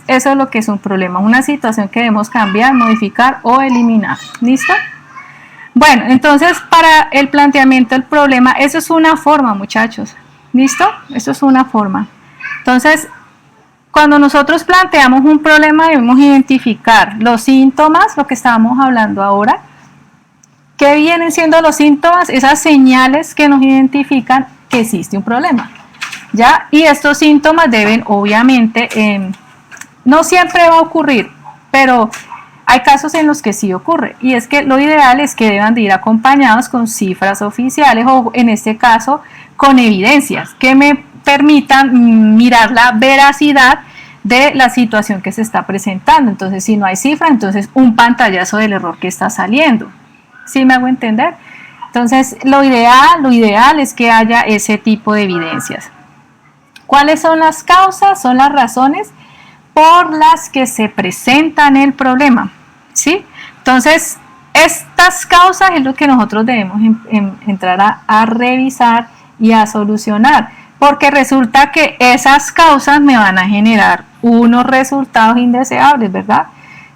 Eso es lo que es un problema, una situación que debemos cambiar, modificar o eliminar. ¿Listo? Bueno, entonces para el planteamiento del problema, eso es una forma, muchachos. ¿Listo? Eso es una forma. Entonces, cuando nosotros planteamos un problema, debemos identificar los síntomas, lo que estábamos hablando ahora. ¿Qué vienen siendo los síntomas? Esas señales que nos identifican que existe un problema. ¿Ya? Y estos síntomas deben, obviamente, no siempre va a ocurrir, pero hay casos en los que sí ocurre, y es que lo ideal es que deban de ir acompañados con cifras oficiales o en este caso con evidencias que me permitan mirar la veracidad de la situación que se está presentando. Entonces, si no hay cifra, entonces un pantallazo del error que está saliendo. ¿Sí me hago entender? Entonces, lo ideal es que haya ese tipo de evidencias. ¿Cuáles son las causas? Son las razones por las que se presenta el problema. ¿Sí? Entonces, estas causas es lo que nosotros debemos entrar a revisar y a solucionar, porque resulta que esas causas me van a generar unos resultados indeseables, ¿verdad?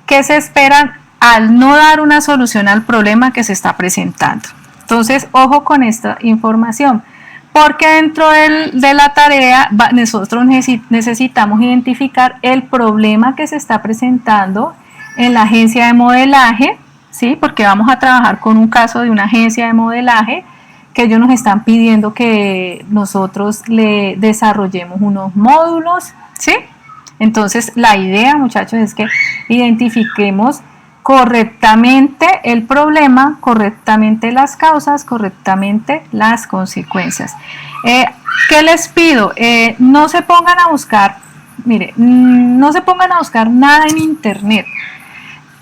Que se esperan al no dar una solución al problema que se está presentando. Entonces, ojo con esta información, porque dentro de la tarea nosotros necesitamos identificar el problema que se está presentando en la agencia de modelaje, ¿sí? Porque vamos a trabajar con un caso de una agencia de modelaje que ellos nos están pidiendo que nosotros le desarrollemos unos módulos, ¿sí? Entonces, la idea, muchachos, es que identifiquemos correctamente el problema, correctamente las causas, correctamente las consecuencias. ¿Qué les pido? No se pongan a buscar, mire, no se pongan a buscar nada en internet.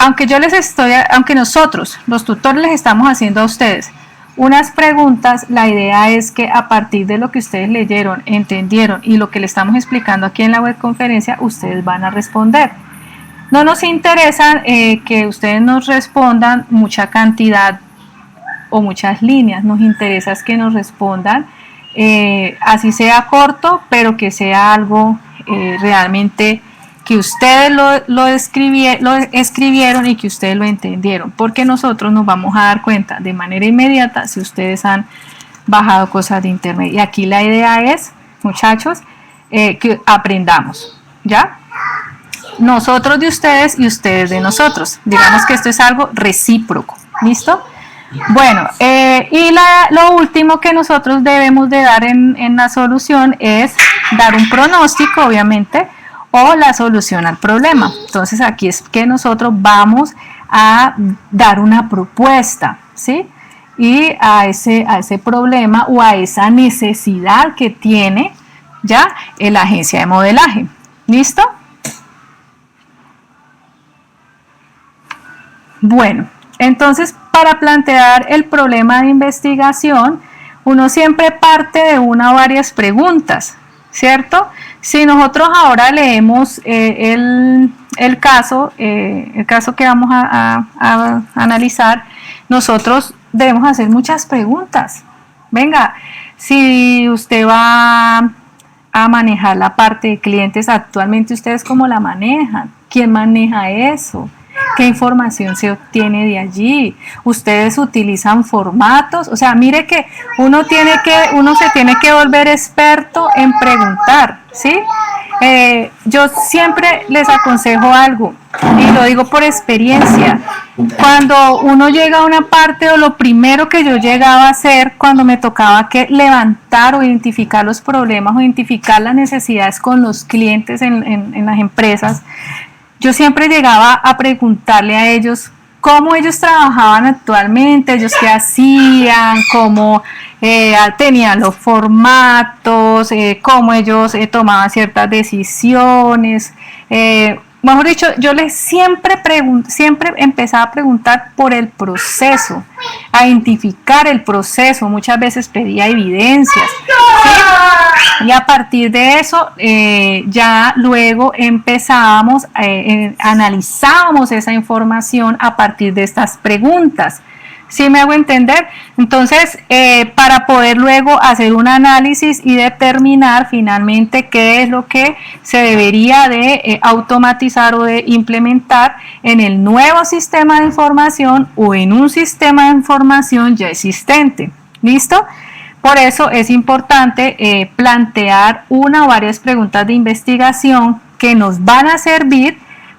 Aunque nosotros, los tutores, les estamos haciendo a ustedes unas preguntas, la idea es que a partir de lo que ustedes leyeron, entendieron y lo que le estamos explicando aquí en la webconferencia, ustedes van a responder. No nos interesa que ustedes nos respondan mucha cantidad o muchas líneas, nos interesa es que nos respondan, así sea corto, pero que sea algo realmente que ustedes lo escribieron y que ustedes lo entendieron, porque nosotros nos vamos a dar cuenta de manera inmediata si ustedes han bajado cosas de internet. Y aquí la idea es, muchachos, que aprendamos, ¿ya? Nosotros de ustedes y ustedes de nosotros. Digamos que esto es algo recíproco, ¿listo? Bueno, y lo último que nosotros debemos de dar en la solución es dar un pronóstico, obviamente, o la solución al problema. Entonces aquí es que nosotros vamos a dar una propuesta, ¿sí? Y a ese problema o a esa necesidad que tiene ya la agencia de modelaje. ¿Listo? Bueno, entonces para plantear el problema de investigación, uno siempre parte de una o varias preguntas, ¿cierto? Si nosotros ahora leemos el caso que vamos a analizar, nosotros debemos hacer muchas preguntas. Venga, si usted va a manejar la parte de clientes, actualmente ustedes cómo la manejan, quién maneja eso, qué información se obtiene de allí, ustedes utilizan formatos, o sea, mire que uno se tiene que volver experto en preguntar, ¿sí? Yo siempre les aconsejo algo y lo digo por experiencia. Cuando uno llega a una parte, o lo primero que yo llegaba a hacer cuando me tocaba que levantar o identificar los problemas o identificar las necesidades con los clientes en las empresas, yo siempre llegaba a preguntarle a ellos cómo ellos trabajaban actualmente, ellos qué hacían, cómo tenían los formatos, cómo ellos tomaban ciertas decisiones. Mejor dicho, yo les siempre empezaba a preguntar por el proceso, a identificar el proceso, muchas veces pedía evidencias, ¿sí? Y a partir de eso ya luego empezábamos, analizábamos esa información a partir de estas preguntas, ¿Sí me hago entender? Entonces, para poder luego hacer un análisis y determinar finalmente qué es lo que se debería de automatizar o de implementar en el nuevo sistema de información o en un sistema de información ya existente. ¿Listo? Por eso es importante plantear una o varias preguntas de investigación que nos van a servir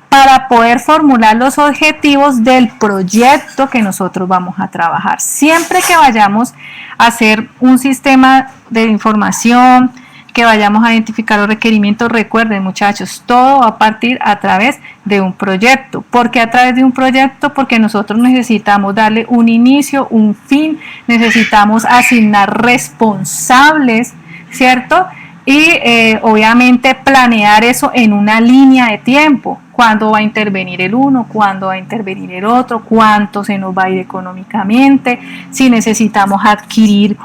para poder formular los objetivos del proyecto que nosotros vamos a trabajar. Siempre que vayamos a hacer un sistema de información, que vayamos a identificar los requerimientos, recuerden muchachos, todo va a partir a través de un proyecto. ¿Por qué a través de un proyecto? Porque nosotros necesitamos darle un inicio, un fin, necesitamos asignar responsables, ¿cierto? Y obviamente planear eso en una línea de tiempo. Cuándo va a intervenir el uno, cuándo va a intervenir el otro, cuánto se nos va a ir económicamente, si necesitamos adquirir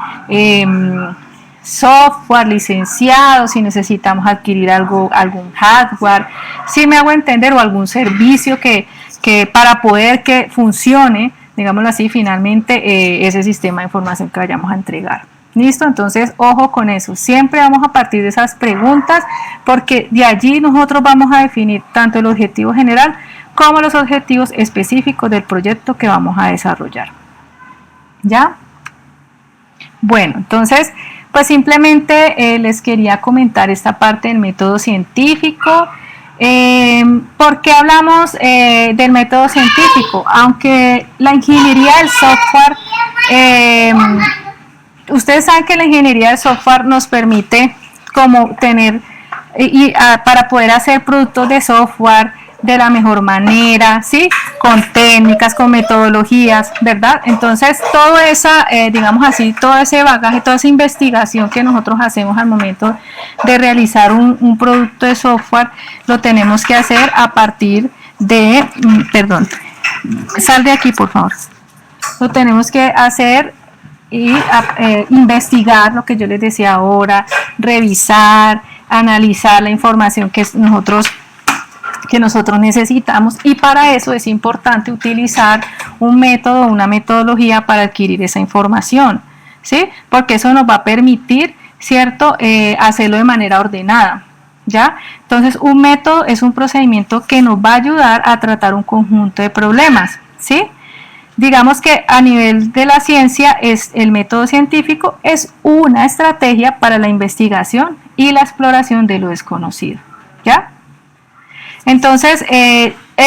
software licenciado, si necesitamos adquirir algún hardware, si me hago entender, o algún servicio que para poder que funcione, digámoslo así, finalmente ese sistema de información que vayamos a entregar. ¿Listo? Entonces, ojo con eso. Siempre vamos a partir de esas preguntas porque de allí nosotros vamos a definir tanto el objetivo general como los objetivos específicos del proyecto que vamos a desarrollar. ¿Ya? Bueno, entonces, pues simplemente les quería comentar esta parte del método científico. ¿Por qué hablamos del método científico? Aunque la ingeniería del software... ustedes saben que la ingeniería de software nos permite como tener para poder hacer productos de software de la mejor manera, ¿sí? Con técnicas, con metodologías, ¿verdad? Entonces, todo esa, digamos así, todo ese bagaje, toda esa investigación que nosotros hacemos al momento de realizar un producto de software, lo tenemos que hacer a partir de, perdón, sal de aquí, por favor. Lo tenemos que hacer y investigar lo que yo les decía ahora, revisar, analizar la información que nosotros necesitamos, y para eso es importante utilizar un método, una metodología para adquirir esa información, ¿sí? Porque eso nos va a permitir, ¿cierto?, hacerlo de manera ordenada, ¿ya? Entonces, un método es un procedimiento que nos va a ayudar a tratar un conjunto de problemas, ¿sí? Digamos que a nivel de la ciencia, el método científico es una estrategia para la investigación y la exploración de lo desconocido, ¿ya? Entonces,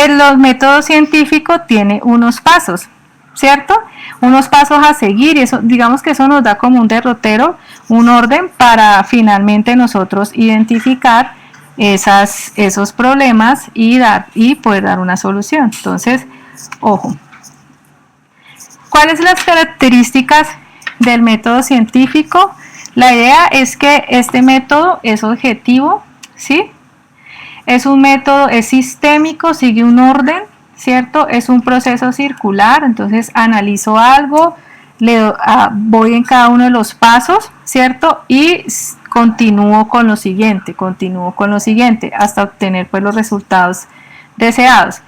los métodos científicos tienen unos pasos, ¿cierto? Unos pasos a seguir, y eso, digamos que eso nos da como un derrotero, un orden para finalmente nosotros identificar esos problemas y poder dar una solución. Entonces, ojo. ¿Cuáles son las características del método científico? La idea es que este método es objetivo, ¿sí? Es un método, es sistémico, sigue un orden, ¿cierto? Es un proceso circular, entonces analizo algo, voy en cada uno de los pasos, ¿cierto? Y continúo con lo siguiente, hasta obtener pues los resultados deseados.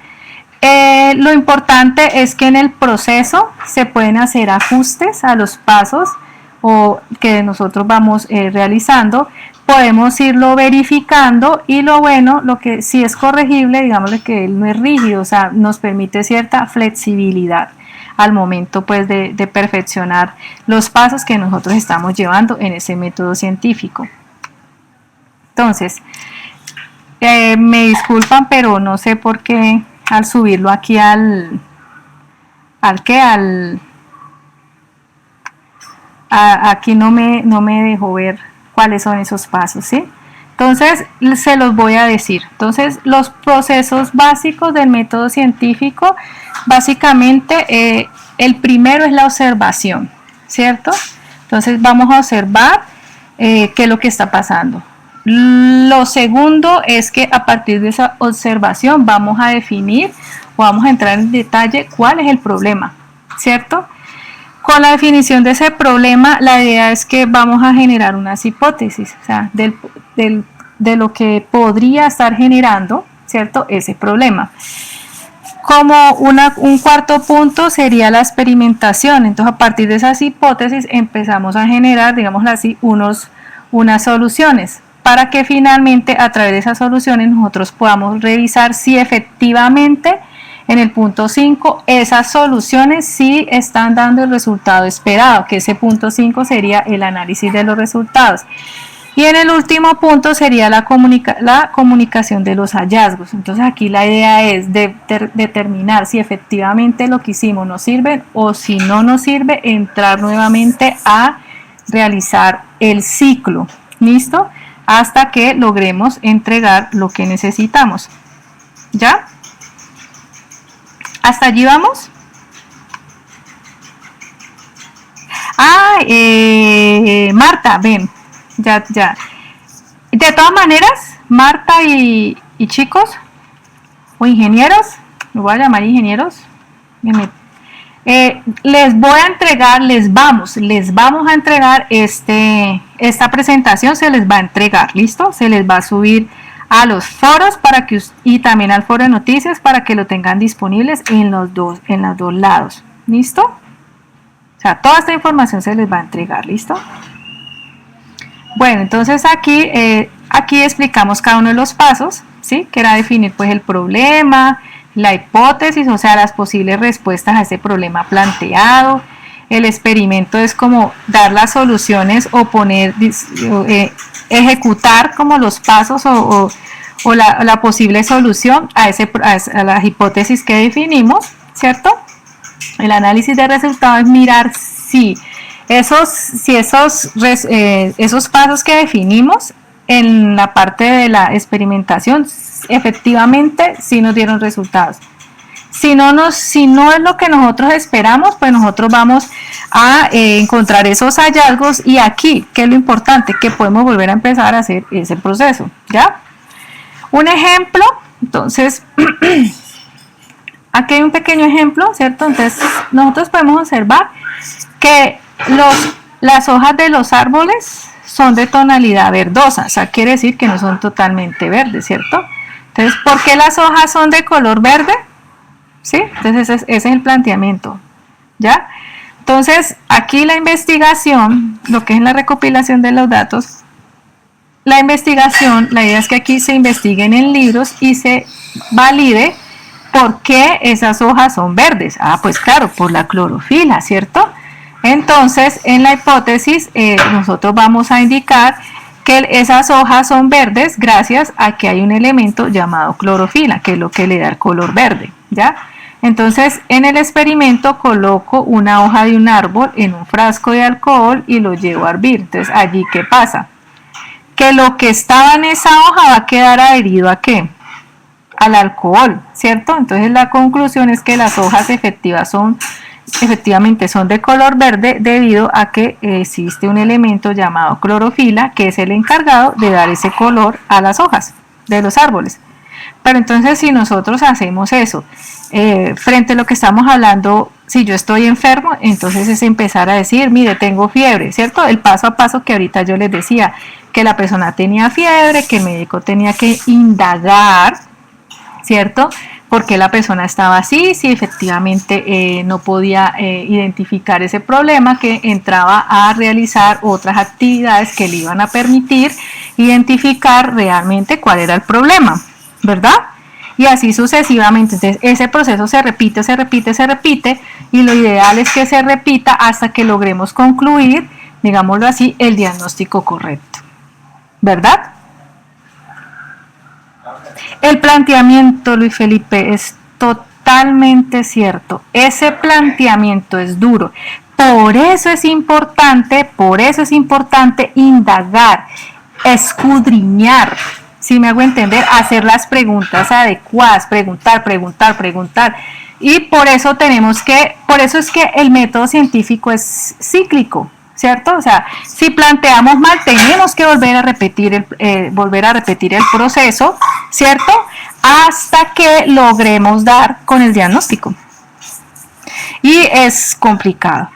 Lo importante es que en el proceso se pueden hacer ajustes a los pasos o que nosotros vamos realizando, podemos irlo verificando, y lo bueno, lo que sí es corregible, digámosle que él no es rígido, o sea, nos permite cierta flexibilidad al momento pues de perfeccionar los pasos que nosotros estamos llevando en ese método científico. Entonces, me disculpan, pero no sé por qué al subirlo aquí aquí no me dejó ver cuáles son esos pasos, ¿sí? Entonces, se los voy a decir. Entonces, los procesos básicos del método científico, básicamente, el primero es la observación, ¿cierto? Entonces, vamos a observar qué es lo que está pasando. Lo segundo es que a partir de esa observación vamos a definir o vamos a entrar en detalle cuál es el problema, ¿cierto? Con la definición de ese problema, la idea es que vamos a generar unas hipótesis, o sea, de lo que podría estar generando, ¿cierto?, ese problema. como un cuarto punto sería la experimentación. Entonces, a partir de esas hipótesis empezamos a generar, digámoslo así, unas soluciones para que finalmente a través de esas soluciones nosotros podamos revisar si efectivamente en el punto 5 esas soluciones sí están dando el resultado esperado, que ese punto 5 sería el análisis de los resultados. Y en el último punto sería la comunicación de los hallazgos. Entonces aquí la idea es determinar si efectivamente lo que hicimos nos sirve o si no nos sirve, entrar nuevamente a realizar el ciclo. ¿Listo? Hasta que logremos entregar lo que necesitamos. ¿Ya? ¿Hasta allí vamos? Marta, ven. Ya. De todas maneras, Marta y chicos, o ingenieros, me voy a llamar ingenieros, les voy a entregar, les vamos a entregar esta presentación, se les va a entregar, ¿listo? Se les va a subir a los foros y también al foro de noticias para que lo tengan disponibles en los dos lados, ¿listo? O sea, toda esta información se les va a entregar, ¿listo? Bueno, entonces aquí explicamos cada uno de los pasos, ¿sí? Que era definir pues el problema, la hipótesis, o sea, las posibles respuestas a ese problema planteado. El experimento es como dar las soluciones o ejecutar como los pasos o la posible solución a las hipótesis que definimos, ¿cierto? El análisis de resultados es mirar si esos pasos que definimos en la parte de la experimentación efectivamente sí nos dieron resultados. Si no es lo que nosotros esperamos, pues nosotros vamos a encontrar esos hallazgos y aquí, ¿qué es lo importante? Que podemos volver a empezar a hacer ese proceso, ¿ya? Un ejemplo, entonces, aquí hay un pequeño ejemplo, ¿cierto? Entonces, nosotros podemos observar que las hojas de los árboles son de tonalidad verdosa, o sea, quiere decir que no son totalmente verdes, ¿cierto? Entonces, ¿por qué las hojas son de color verde? ¿Sí? Entonces, ese es el planteamiento, ¿ya? Entonces, aquí la investigación, lo que es la recopilación de los datos, la investigación, la idea es que aquí se investiguen en libros y se valide por qué esas hojas son verdes. Ah, pues claro, por la clorofila, ¿cierto? Entonces, en la hipótesis, nosotros vamos a indicar que esas hojas son verdes gracias a que hay un elemento llamado clorofila, que es lo que le da el color verde, ¿ya? Entonces, en el experimento coloco una hoja de un árbol en un frasco de alcohol y lo llevo a hervir. Entonces, allí, ¿qué pasa? Que lo que estaba en esa hoja va a quedar adherido ¿a qué? Al alcohol, ¿cierto? Entonces, la conclusión es que las hojas efectivamente son de color verde debido a que existe un elemento llamado clorofila que es el encargado de dar ese color a las hojas de los árboles. Pero entonces si nosotros hacemos eso frente a lo que estamos hablando, si yo estoy enfermo, entonces es empezar a decir, mire, tengo fiebre, ¿cierto? El paso a paso que ahorita yo les decía, que la persona tenía fiebre, que el médico tenía que indagar, ¿cierto? ¿Por qué la persona estaba así? Si efectivamente no podía identificar ese problema, que entraba a realizar otras actividades que le iban a permitir identificar realmente cuál era el problema, ¿verdad? Y así sucesivamente. Entonces, ese proceso se repite y lo ideal es que se repita hasta que logremos concluir, digámoslo así, el diagnóstico correcto, ¿verdad? El planteamiento, Luis Felipe, es totalmente cierto. Ese planteamiento es duro. Por eso es importante indagar, escudriñar, si me hago entender, hacer las preguntas adecuadas, preguntar. Y por eso es que el método científico es cíclico, ¿cierto? O sea, si planteamos mal, tenemos que volver a repetir el proceso, ¿cierto? Hasta que logremos dar con el diagnóstico. Y es complicado.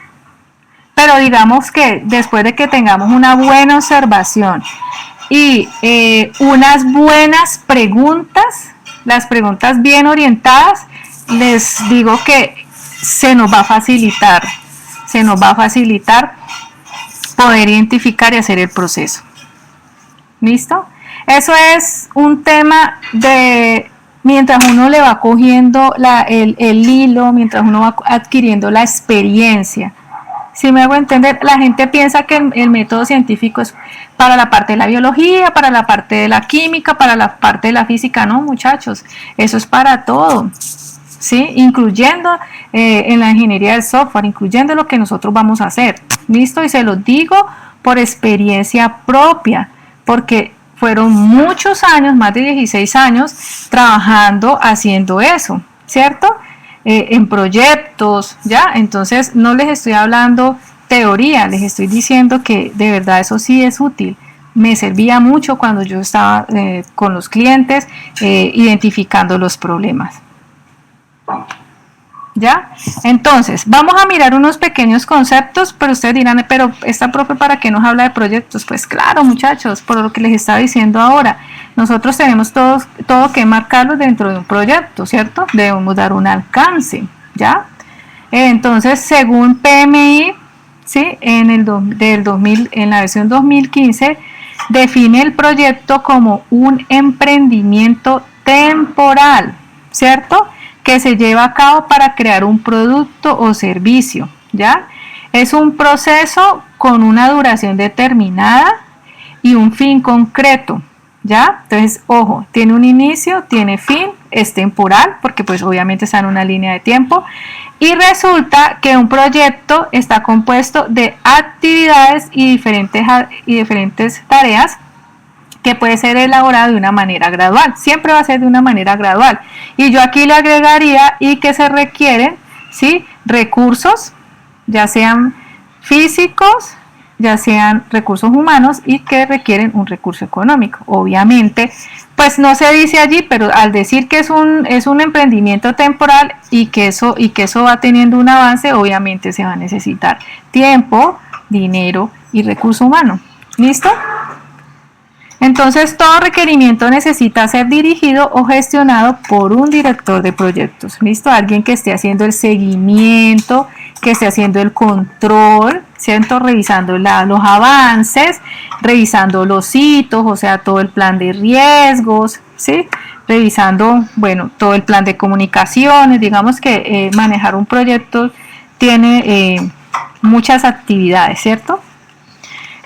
Pero digamos que después de que tengamos una buena observación y unas buenas preguntas, las preguntas bien orientadas, les digo que se nos va a facilitar poder identificar y hacer el proceso. ¿Listo? Eso es un tema de mientras uno le va cogiendo el hilo, mientras uno va adquiriendo la experiencia. Si me hago entender, la gente piensa que el método científico es para la parte de la biología, para la parte de la química, para la parte de la física. No, muchachos, eso es para todo, ¿sí? Incluyendo en la ingeniería del software, incluyendo lo que nosotros vamos a hacer. ¿Listo? Y se los digo por experiencia propia, porque fueron muchos años, más de 16 años, trabajando haciendo eso, ¿cierto? En proyectos, ¿ya? Entonces no les estoy hablando teoría, les estoy diciendo que de verdad eso sí es útil. Me servía mucho cuando yo estaba con los clientes identificando los problemas. ¿Ya? Entonces, vamos a mirar unos pequeños conceptos, pero ustedes dirán, pero esta profe, ¿para qué nos habla de proyectos? Pues claro, muchachos, por lo que les estaba diciendo ahora, nosotros tenemos todo que marcarlo dentro de un proyecto, ¿cierto? Debemos dar un alcance, ¿ya? Entonces, según PMI, ¿sí? En la versión 2015, define el proyecto como un emprendimiento temporal, ¿cierto?, que se lleva a cabo para crear un producto o servicio, ¿ya? Es un proceso con una duración determinada y un fin concreto, ¿ya? Entonces, ojo, tiene un inicio, tiene fin, es temporal, porque pues obviamente está en una línea de tiempo, y resulta que un proyecto está compuesto de actividades y diferentes tareas que puede ser elaborado de una manera gradual, siempre va a ser de una manera gradual. Y yo aquí le agregaría y que se requieren, ¿sí?, recursos, ya sean físicos, ya sean recursos humanos y que requieren un recurso económico. Obviamente, pues no se dice allí, pero al decir que es un emprendimiento temporal y que eso va teniendo un avance, obviamente se va a necesitar tiempo, dinero y recurso humano. ¿Listo? Entonces, todo requerimiento necesita ser dirigido o gestionado por un director de proyectos. ¿Listo? Alguien que esté haciendo el seguimiento, que esté haciendo el control, ¿cierto? Revisando los avances, revisando los hitos, o sea, todo el plan de riesgos, ¿sí? Revisando, bueno, todo el plan de comunicaciones. Digamos que manejar un proyecto tiene muchas actividades, ¿cierto?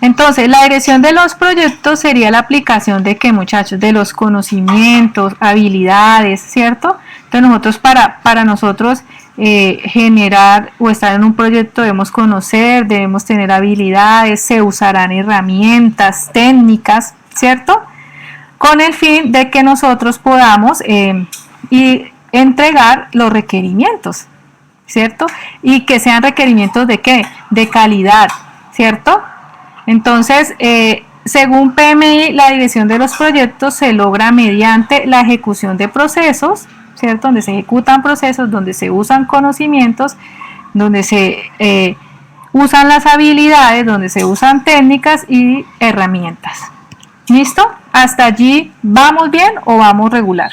Entonces, la dirección de los proyectos sería la aplicación de ¿qué, muchachos? De los conocimientos, habilidades, ¿cierto? Entonces, para nosotros generar o estar en un proyecto debemos conocer, debemos tener habilidades, se usarán herramientas, técnicas, ¿cierto? Con el fin de que nosotros podamos entregar los requerimientos, ¿cierto? Y que sean requerimientos de ¿qué? De calidad, ¿cierto? Entonces, según PMI, la dirección de los proyectos se logra mediante la ejecución de procesos, ¿cierto? Donde se ejecutan procesos, donde se usan conocimientos, donde se usan las habilidades, donde se usan técnicas y herramientas. ¿Listo? ¿Hasta allí vamos bien o vamos regular?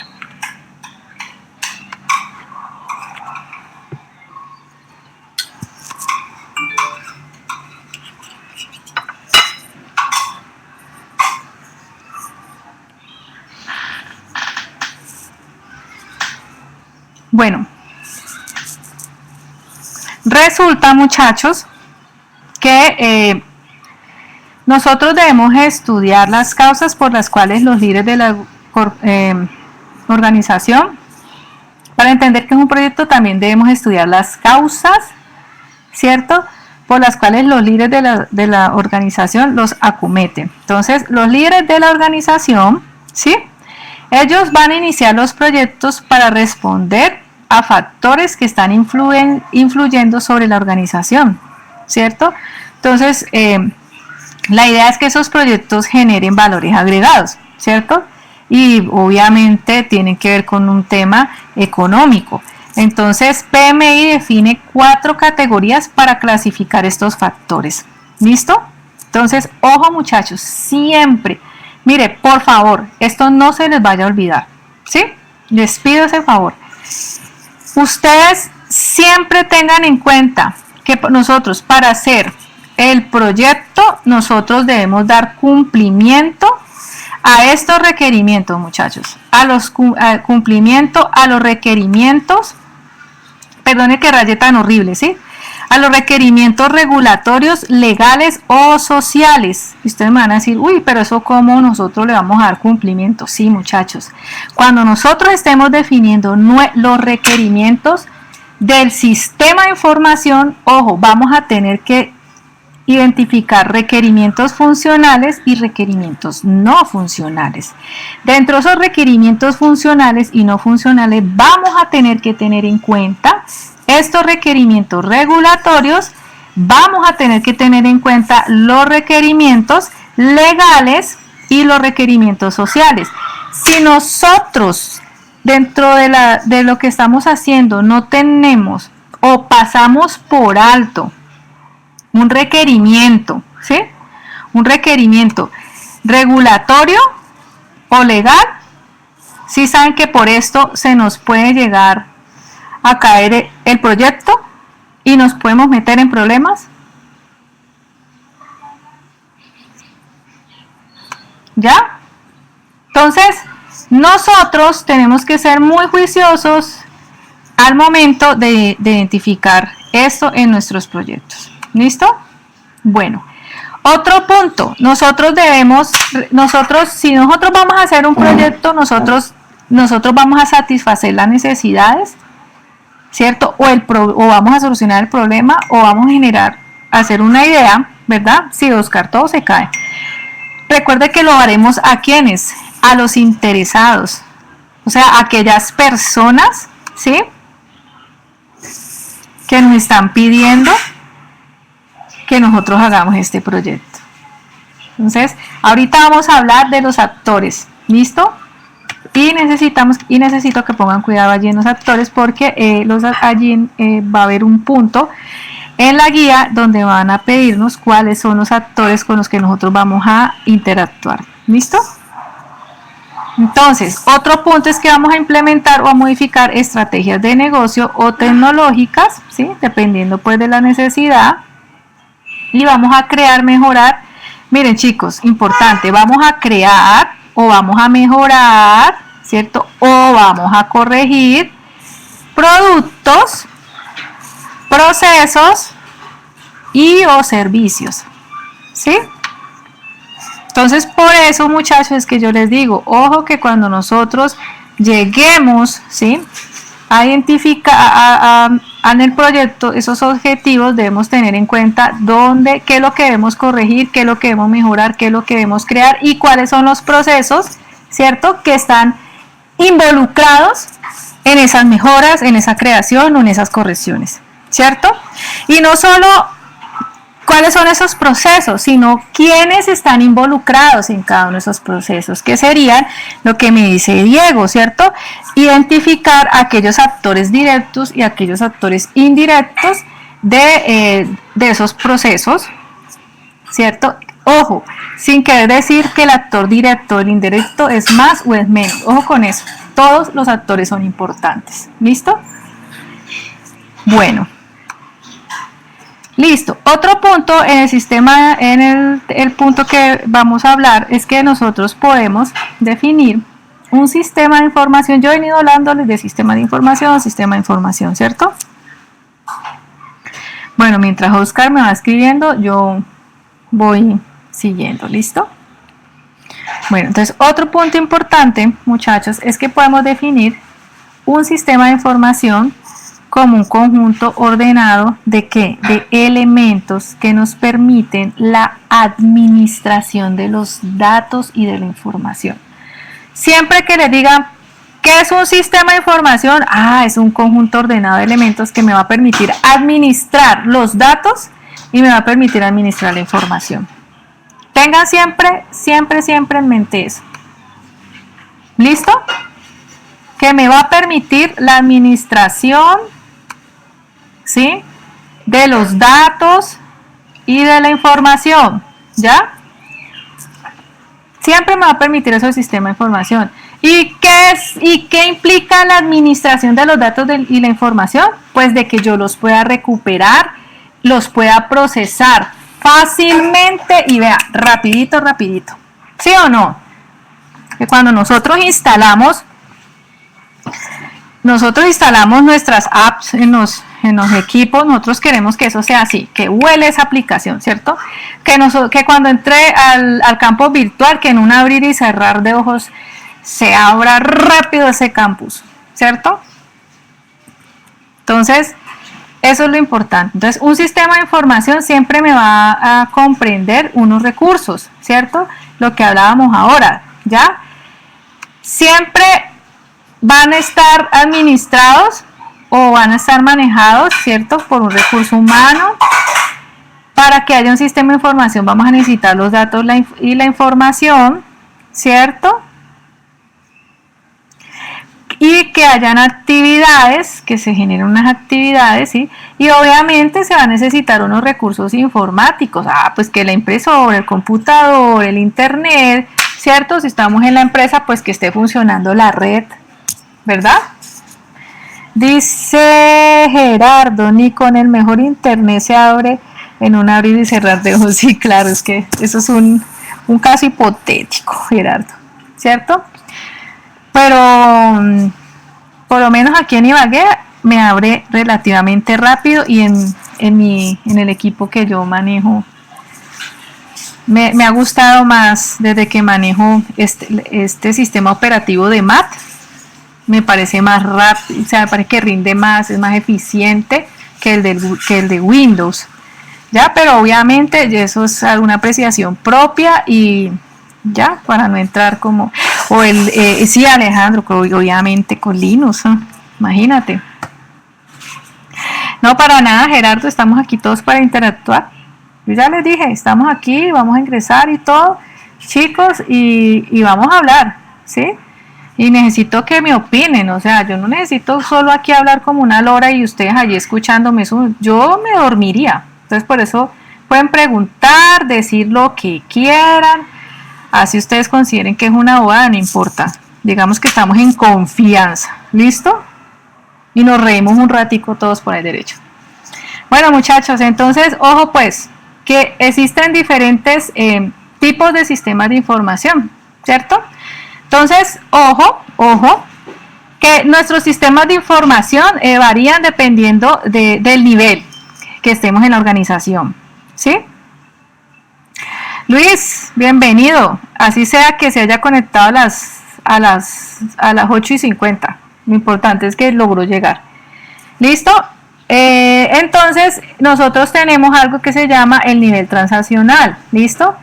Bueno, resulta, muchachos, que nosotros debemos estudiar las causas por las cuales los líderes de la organización, para entender que es un proyecto también debemos estudiar las causas, ¿cierto?, por las cuales los líderes de la organización los acometen. Entonces, los líderes de la organización, ¿sí?, ellos van a iniciar los proyectos para responder a factores que están influyendo sobre la organización, ¿cierto? Entonces, la idea es que esos proyectos generen valores agregados, ¿cierto? Y obviamente tienen que ver con un tema económico. Entonces, PMI define 4 categorías para clasificar estos factores. ¿Listo? Entonces, ojo, muchachos, siempre, mire, por favor, esto no se les vaya a olvidar, ¿sí? Les pido ese favor. Ustedes siempre tengan en cuenta que nosotros, para hacer el proyecto, nosotros debemos dar cumplimiento a estos requerimientos, muchachos, cumplimiento a los requerimientos, perdone que raye tan horrible, ¿sí? A los requerimientos regulatorios, legales o sociales. Y ustedes me van a decir, uy, pero eso cómo nosotros le vamos a dar cumplimiento. Sí, muchachos, cuando nosotros estemos definiendo los requerimientos del sistema de información, ojo, vamos a tener que identificar requerimientos funcionales y requerimientos no funcionales. Dentro de esos requerimientos funcionales y no funcionales vamos a tener que tener en cuenta estos requerimientos regulatorios, vamos a tener que tener en cuenta los requerimientos legales y los requerimientos sociales. Si nosotros dentro de lo que estamos haciendo no tenemos o pasamos por alto un requerimiento, ¿sí? Un requerimiento regulatorio o legal, ¿sí saben que por esto se nos puede llegar a caer el proyecto y nos podemos meter en problemas? ¿Ya? Entonces, nosotros tenemos que ser muy juiciosos al momento de identificar esto en nuestros proyectos. ¿Listo? Bueno, otro punto, si nosotros vamos a hacer un proyecto, nosotros vamos a satisfacer las necesidades, ¿cierto? O vamos a solucionar el problema, o vamos a hacer una idea, ¿verdad? Sí, Oscar, todo se cae. Recuerde que lo haremos a quienes, a los interesados, o sea, a aquellas personas, ¿sí? Que nos están pidiendo que nosotros hagamos este proyecto. Entonces, ahorita vamos a hablar de los actores, ¿listo? Y necesito que pongan cuidado allí en los actores, porque allí va a haber un punto en la guía donde van a pedirnos cuáles son los actores con los que nosotros vamos a interactuar, ¿listo? Entonces, otro punto es que vamos a implementar o a modificar estrategias de negocio o tecnológicas, ¿sí? Dependiendo pues de la necesidad. Y vamos a mejorar, miren chicos, importante, vamos a crear o vamos a mejorar, ¿cierto? O vamos a corregir productos, procesos y o servicios, ¿sí? Entonces, por eso, muchachos, es que yo les digo, ojo que cuando nosotros lleguemos, ¿sí?, a identificar en el proyecto esos objetivos, debemos tener en cuenta qué es lo que debemos corregir, qué es lo que debemos mejorar, qué es lo que debemos crear y cuáles son los procesos, ¿cierto?, que están involucrados en esas mejoras, en esa creación o en esas correcciones, ¿cierto? Y no solo cuáles son esos procesos, sino quiénes están involucrados en cada uno de esos procesos, que serían lo que me dice Diego, ¿cierto? Identificar aquellos actores directos y aquellos actores indirectos de esos procesos, ¿cierto? Ojo, sin querer decir que el actor directo o el indirecto es más o es menos, ojo con eso, todos los actores son importantes, ¿listo? Bueno. Listo. Otro punto en el sistema, el punto que vamos a hablar es que nosotros podemos definir un sistema de información. Yo he venido hablándoles de sistema de información, ¿cierto? Bueno, mientras Oscar me va escribiendo, yo voy siguiendo, ¿listo? Bueno, entonces otro punto importante, muchachos, es que podemos definir un sistema de información como un conjunto ordenado de ¿qué? De elementos que nos permiten la administración de los datos y de la información. Siempre que les digan ¿qué es un sistema de información? Es un conjunto ordenado de elementos que me va a permitir administrar los datos y me va a permitir administrar la información. Tengan siempre en mente eso. ¿Listo? Que me va a permitir la administración, ¿sí?, de los datos y de la información, ¿ya? Siempre me va a permitir eso el sistema de información. ¿Y qué implica la administración de los datos y la información? Pues de que yo los pueda recuperar, los pueda procesar fácilmente y vea, rapidito, rapidito. ¿Sí o no? Que cuando nosotros instalamos nuestras apps en los equipos, nosotros queremos que eso sea así, que huele esa aplicación, ¿cierto? Que cuando entre al campo virtual, que en un abrir y cerrar de ojos se abra rápido ese campus, ¿cierto? Entonces, eso es lo importante. Entonces, un sistema de información siempre me va a comprender unos recursos, ¿cierto? Lo que hablábamos ahora, ¿ya? Siempre van a estar administrados o van a estar manejados, ¿cierto? Por un recurso humano. Para que haya un sistema de información vamos a necesitar los datos y la información, ¿cierto? Y que hayan actividades, que se generen unas actividades, ¿sí? Y obviamente se va a necesitar unos recursos informáticos, pues que la impresora, el computador, el internet, ¿cierto? Si estamos en la empresa, pues que esté funcionando la red, ¿verdad? Dice Gerardo, ni con el mejor internet se abre en un abrir y cerrar de ojos. Sí, claro, es que eso es un caso hipotético, Gerardo, ¿cierto? Pero por lo menos aquí en Ibagué me abre relativamente rápido y en el equipo que yo manejo me ha gustado más desde que manejo este sistema operativo de MAT. Me parece más rápido, o sea, me parece que rinde más, es más eficiente que el de Windows, ¿ya? Pero obviamente eso es una apreciación propia y ya, para no entrar como, sí, Alejandro, obviamente con Linux, imagínate. No, para nada, Gerardo, estamos aquí todos para interactuar. Yo ya les dije, estamos aquí, vamos a ingresar y todo, chicos, y vamos a hablar, ¿sí? Y necesito que me opinen, o sea, yo no necesito solo aquí hablar como una lora y ustedes allí escuchándome eso, yo me dormiría. Entonces por eso pueden preguntar, decir lo que quieran, así ustedes consideren que es una bobada, no importa. Digamos que estamos en confianza, ¿listo? Y nos reímos un ratico todos por el derecho. Bueno, muchachos, entonces, ojo pues, que existen diferentes tipos de sistemas de información, ¿cierto? Entonces, ojo, que nuestros sistemas de información varían dependiendo del nivel que estemos en la organización, ¿sí? Luis, bienvenido. Así sea que se haya conectado a las 8:50. Lo importante es que logró llegar. ¿Listo? Entonces, nosotros tenemos algo que se llama el nivel transaccional. ¿Listo?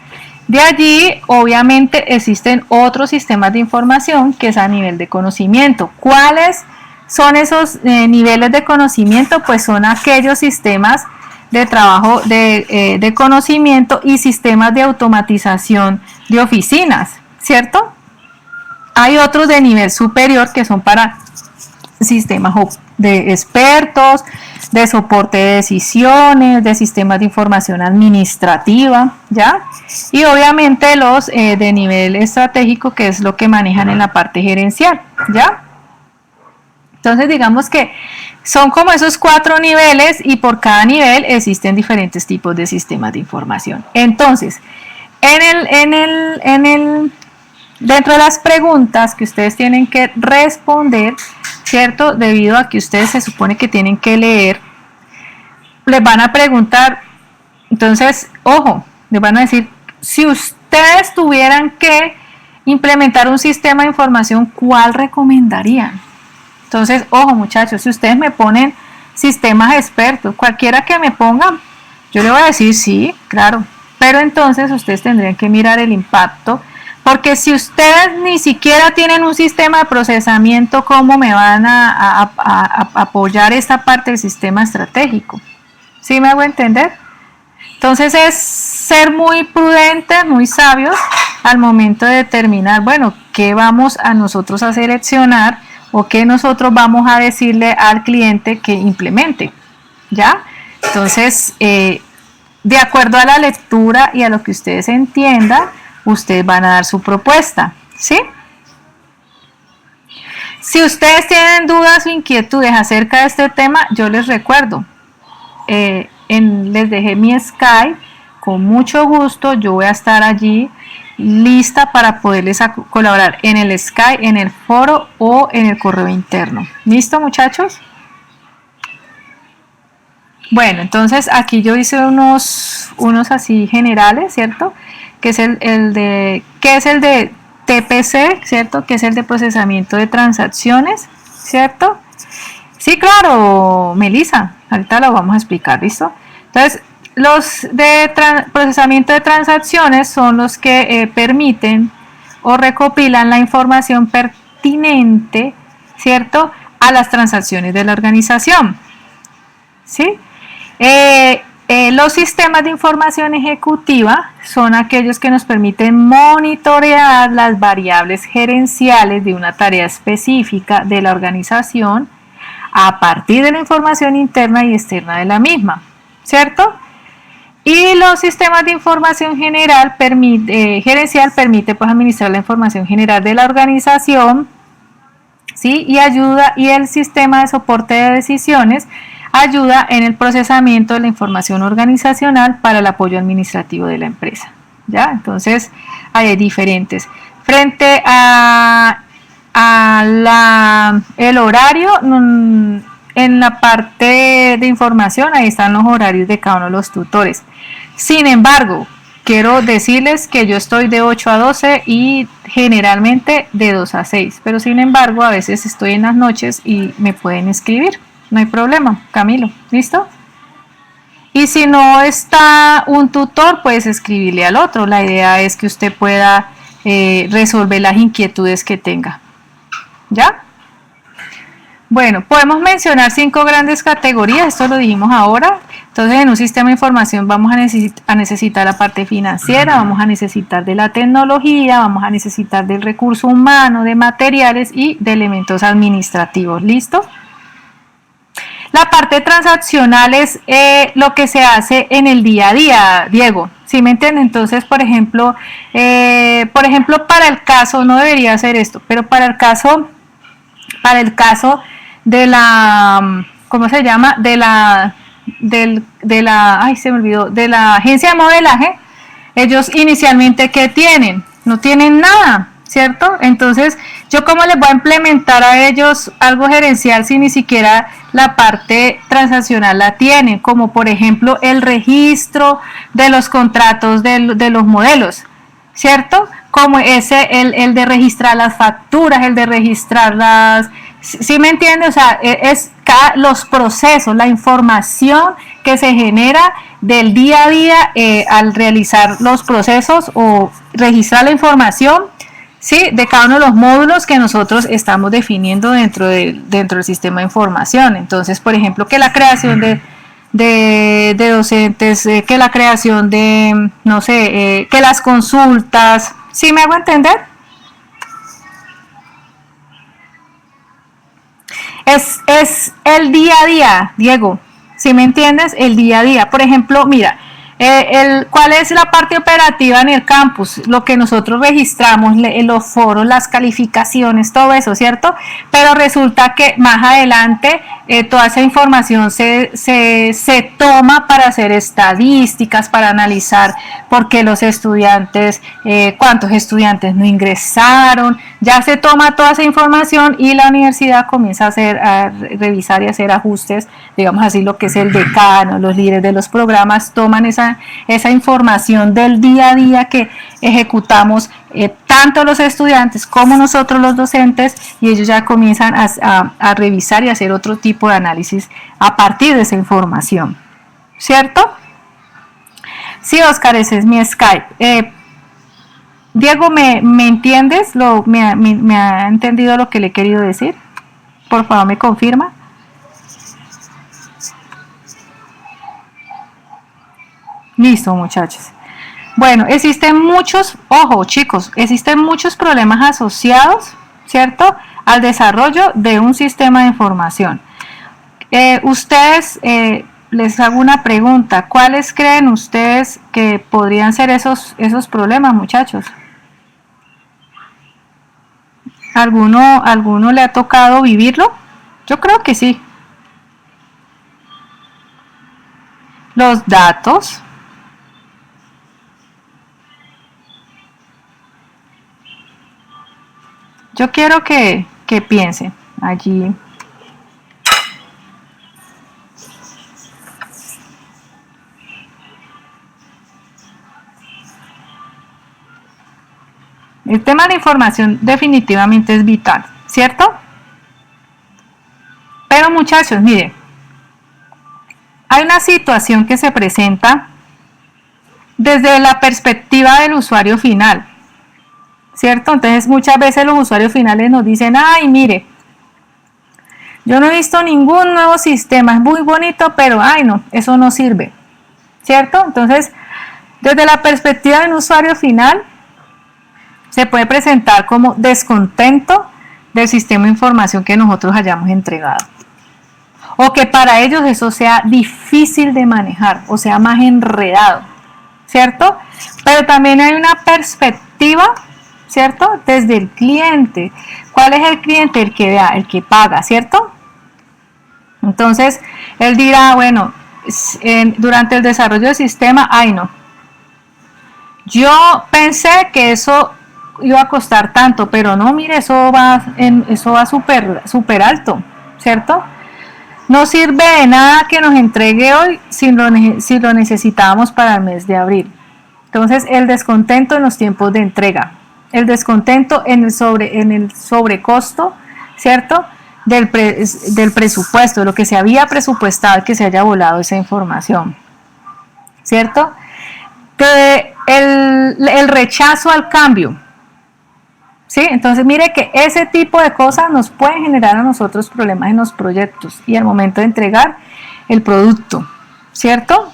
De allí, obviamente, existen otros sistemas de información que es a nivel de conocimiento. ¿Cuáles son esos niveles de conocimiento? Pues son aquellos sistemas de trabajo de conocimiento y sistemas de automatización de oficinas, ¿cierto? Hay otros de nivel superior que son para sistemas de expertos, de soporte de decisiones, de sistemas de información administrativa, ¿ya? Y obviamente los de nivel estratégico, que es lo que manejan en la parte gerencial, ¿ya? Entonces digamos que son como esos 4 niveles y por cada nivel existen diferentes tipos de sistemas de información. Entonces, dentro de las preguntas que ustedes tienen que responder, ¿cierto? Debido a que ustedes se supone que tienen que leer, les van a preguntar, entonces, ojo, les van a decir, si ustedes tuvieran que implementar un sistema de información, ¿cuál recomendarían? Entonces, ojo muchachos, si ustedes me ponen sistemas expertos, cualquiera que me pongan, yo le voy a decir sí, claro, pero entonces ustedes tendrían que mirar el impacto, porque si ustedes ni siquiera tienen un sistema de procesamiento, ¿cómo me van a apoyar esta parte del sistema estratégico? ¿Sí me hago entender? Entonces es ser muy prudentes, muy sabios al momento de determinar, bueno, qué vamos a nosotros a seleccionar o qué nosotros vamos a decirle al cliente que implemente, ¿ya? Entonces, de acuerdo a la lectura y a lo que ustedes entiendan, ustedes van a dar su propuesta, ¿sí? Si ustedes tienen dudas o inquietudes acerca de este tema, yo les recuerdo, les dejé mi Skype, con mucho gusto yo voy a estar allí lista para poderles colaborar en el Skype, en el foro o en el correo interno. ¿Listo, muchachos? Bueno, entonces aquí yo hice unos así generales, ¿cierto? Que es ¿qué es el de TPC, ¿cierto? Que es el de procesamiento de transacciones, ¿cierto? Sí, claro, Melissa, ahorita lo vamos a explicar, ¿listo? Entonces, los de procesamiento de transacciones son los que permiten o recopilan la información pertinente, ¿cierto?, a las transacciones de la organización, ¿sí? Los sistemas de información ejecutiva son aquellos que nos permiten monitorear las variables gerenciales de una tarea específica de la organización a partir de la información interna y externa de la misma, ¿cierto? Y los sistemas de información gerencial permite pues administrar la información general de la organización, ¿sí? Y el sistema de soporte de decisiones ayuda en el procesamiento de la información organizacional para el apoyo administrativo de la empresa, ¿ya? Entonces, hay diferentes. Frente el horario, en la parte de información, ahí están los horarios de cada uno de los tutores. Sin embargo, quiero decirles que yo estoy de 8 a 12 y generalmente de 2 a 6, pero sin embargo, a veces estoy en las noches y me pueden escribir. No hay problema, Camilo, ¿listo? Y si no está un tutor, puedes escribirle al otro. La idea es que usted pueda resolver las inquietudes que tenga. ¿Ya? Bueno, podemos mencionar 5 grandes categorías, esto lo dijimos ahora. Entonces, en un sistema de información vamos a necesitar la parte financiera, vamos a necesitar de la tecnología, vamos a necesitar del recurso humano, de materiales y de elementos administrativos. ¿Listo? La parte transaccional es lo que se hace en el día a día, Diego, ¿sí me entiende? Entonces, por ejemplo, para el caso, no debería hacer esto, pero para el caso de la, ¿cómo se llama? De la agencia de modelaje, ellos inicialmente, ¿qué tienen? No tienen nada, ¿cierto? Entonces, ¿yo cómo les voy a implementar a ellos algo gerencial si ni siquiera la parte transaccional la tienen? Como por ejemplo el registro de los contratos de los modelos, ¿cierto? Como el de registrar las facturas, el de registrar las... ¿Sí me entiende? O sea, los procesos, la información que se genera del día a día al realizar los procesos o registrar la información, ¿sí?, de cada uno de los módulos que nosotros estamos definiendo dentro del sistema de información. Entonces, por ejemplo, que la creación de docentes, que la creación de, no sé, que las consultas, ¿sí me hago entender? Es el día a día, Diego, ¿sí me entiendes? El día a día. Por ejemplo, mira, ¿cuál es la parte operativa en el campus? Lo que nosotros registramos, los foros, las calificaciones, todo eso, ¿cierto? Pero resulta que más adelante toda esa información se toma para hacer estadísticas, para analizar por qué los estudiantes, cuántos estudiantes no ingresaron. Ya se toma toda esa información y la universidad comienza a revisar y hacer ajustes, digamos así, lo que es el decano, los líderes de los programas toman esa información del día a día que ejecutamos tanto los estudiantes como nosotros los docentes, y ellos ya comienzan a revisar y hacer otro tipo de análisis a partir de esa información, ¿cierto? Sí, Oscar, ese es mi Skype. Diego, ¿me entiendes? ¿Me ha entendido lo que le he querido decir? Por favor, ¿me confirma? Listo, muchachos. Bueno, existen muchos, ojo chicos, existen muchos problemas asociados, ¿cierto?, al desarrollo de un sistema de información. Ustedes, les hago una pregunta, ¿cuáles creen ustedes que podrían ser esos problemas, muchachos? ¿Alguno le ha tocado vivirlo? Yo creo que sí. Los datos. Yo quiero que piensen allí. El tema de la información definitivamente es vital, ¿cierto? Pero muchachos, miren, hay una situación que se presenta desde la perspectiva del usuario final, ¿cierto? Entonces muchas veces los usuarios finales nos dicen, ay, mire, yo no he visto ningún nuevo sistema, es muy bonito, pero ay no, eso no sirve, ¿cierto? Entonces, desde la perspectiva del usuario final, se puede presentar como descontento del sistema de información que nosotros hayamos entregado. O que para ellos eso sea difícil de manejar, o sea más enredado, ¿cierto? Pero también hay una perspectiva, ¿cierto? Desde el cliente. ¿Cuál es el cliente? El que da, el que paga, ¿cierto? Entonces, él dirá, bueno, durante el desarrollo del sistema, ay no, yo pensé que eso iba a costar tanto, pero no, mire, eso va súper alto, ¿cierto? No sirve de nada que nos entregue hoy si lo necesitábamos para el mes de abril. Entonces, el descontento en los tiempos de entrega, el descontento en el sobrecosto, ¿cierto? Del presupuesto, de lo que se había presupuestado, que se haya volado esa información, ¿cierto? El rechazo al cambio, ¿sí? Entonces mire que ese tipo de cosas nos pueden generar a nosotros problemas en los proyectos y al momento de entregar el producto, ¿cierto?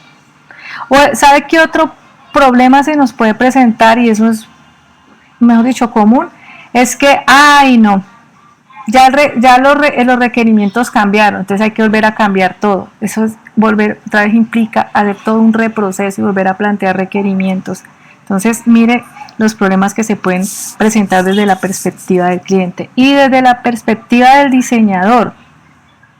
O ¿sabe qué otro problema se nos puede presentar? Y eso es, mejor dicho, común, es que, ay no, ya los requerimientos cambiaron, entonces hay que volver a cambiar todo. Eso es otra vez implica hacer todo un reproceso y volver a plantear requerimientos. Entonces, mire los problemas que se pueden presentar desde la perspectiva del cliente y desde la perspectiva del diseñador,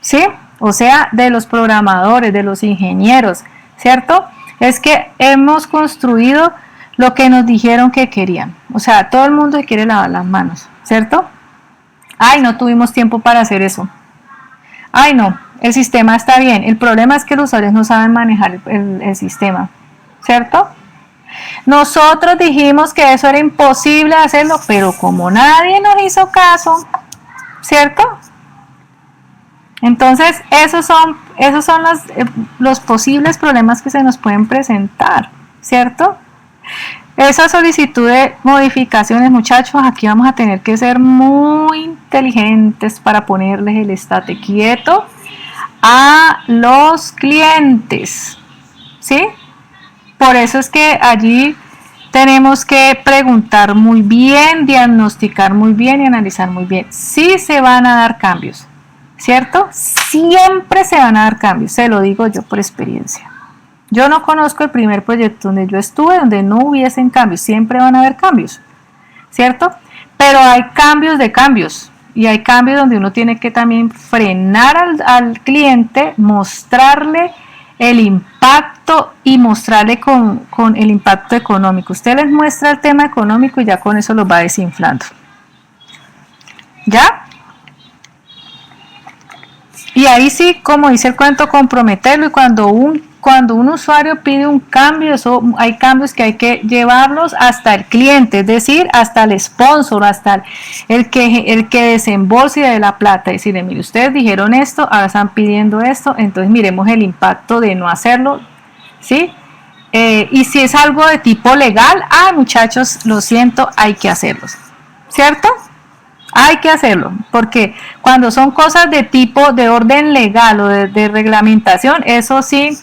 ¿sí? O sea, de los programadores, de los ingenieros, ¿cierto? Es que hemos construido lo que nos dijeron que querían. O sea, todo el mundo se quiere lavar las manos, ¿cierto? Ay, no tuvimos tiempo para hacer eso. Ay, no, el sistema está bien. El problema es que los usuarios no saben manejar el sistema, ¿cierto? Nosotros dijimos que eso era imposible hacerlo, pero como nadie nos hizo caso, ¿cierto? Entonces, esos son los posibles problemas que se nos pueden presentar, ¿cierto? Esa solicitud de modificaciones, muchachos, aquí vamos a tener que ser muy inteligentes para ponerles el estate quieto a los clientes, ¿sí? Por eso es que allí tenemos que preguntar muy bien, diagnosticar muy bien y analizar muy bien. Sí se van a dar cambios, ¿cierto? Siempre se van a dar cambios, se lo digo yo por experiencia. Yo no conozco el primer proyecto donde yo estuve donde no hubiesen cambios, siempre van a haber cambios, ¿cierto? Pero hay cambios de cambios y hay cambios donde uno tiene que también frenar al cliente, mostrarle el impacto y mostrarle con el impacto económico. Usted les muestra el tema económico y ya con eso los va desinflando. ¿Ya? Y ahí sí, como dice el cuento, comprometerlo. Y cuando un usuario pide un cambio, hay cambios que hay que llevarlos hasta el cliente, es decir, hasta el sponsor, hasta el que desembolse de la plata. Y decirle, mire, ustedes dijeron esto, ahora están pidiendo esto, entonces miremos el impacto de no hacerlo, ¿sí? Y si es algo de tipo legal, muchachos, lo siento, hay que hacerlos, ¿cierto? Hay que hacerlo, porque cuando son cosas de tipo de orden legal o de reglamentación, eso sí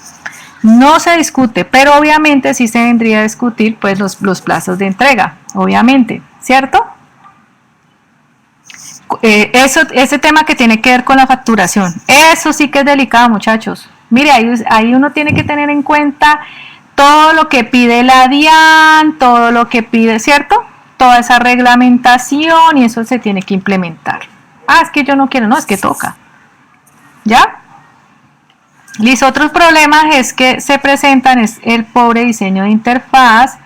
no se discute, pero obviamente sí se vendría a discutir pues los plazos de entrega, obviamente, ¿cierto? Ese tema que tiene que ver con la facturación, eso sí que es delicado, muchachos. Mire, ahí uno tiene que tener en cuenta todo lo que pide la DIAN, todo lo que pide, ¿cierto? toda esa reglamentación y eso se tiene que implementar. Ah, es que yo no quiero, no, es que toca. ¿Ya? Listo, otros problemas es que se presentan es el pobre diseño de interfaz,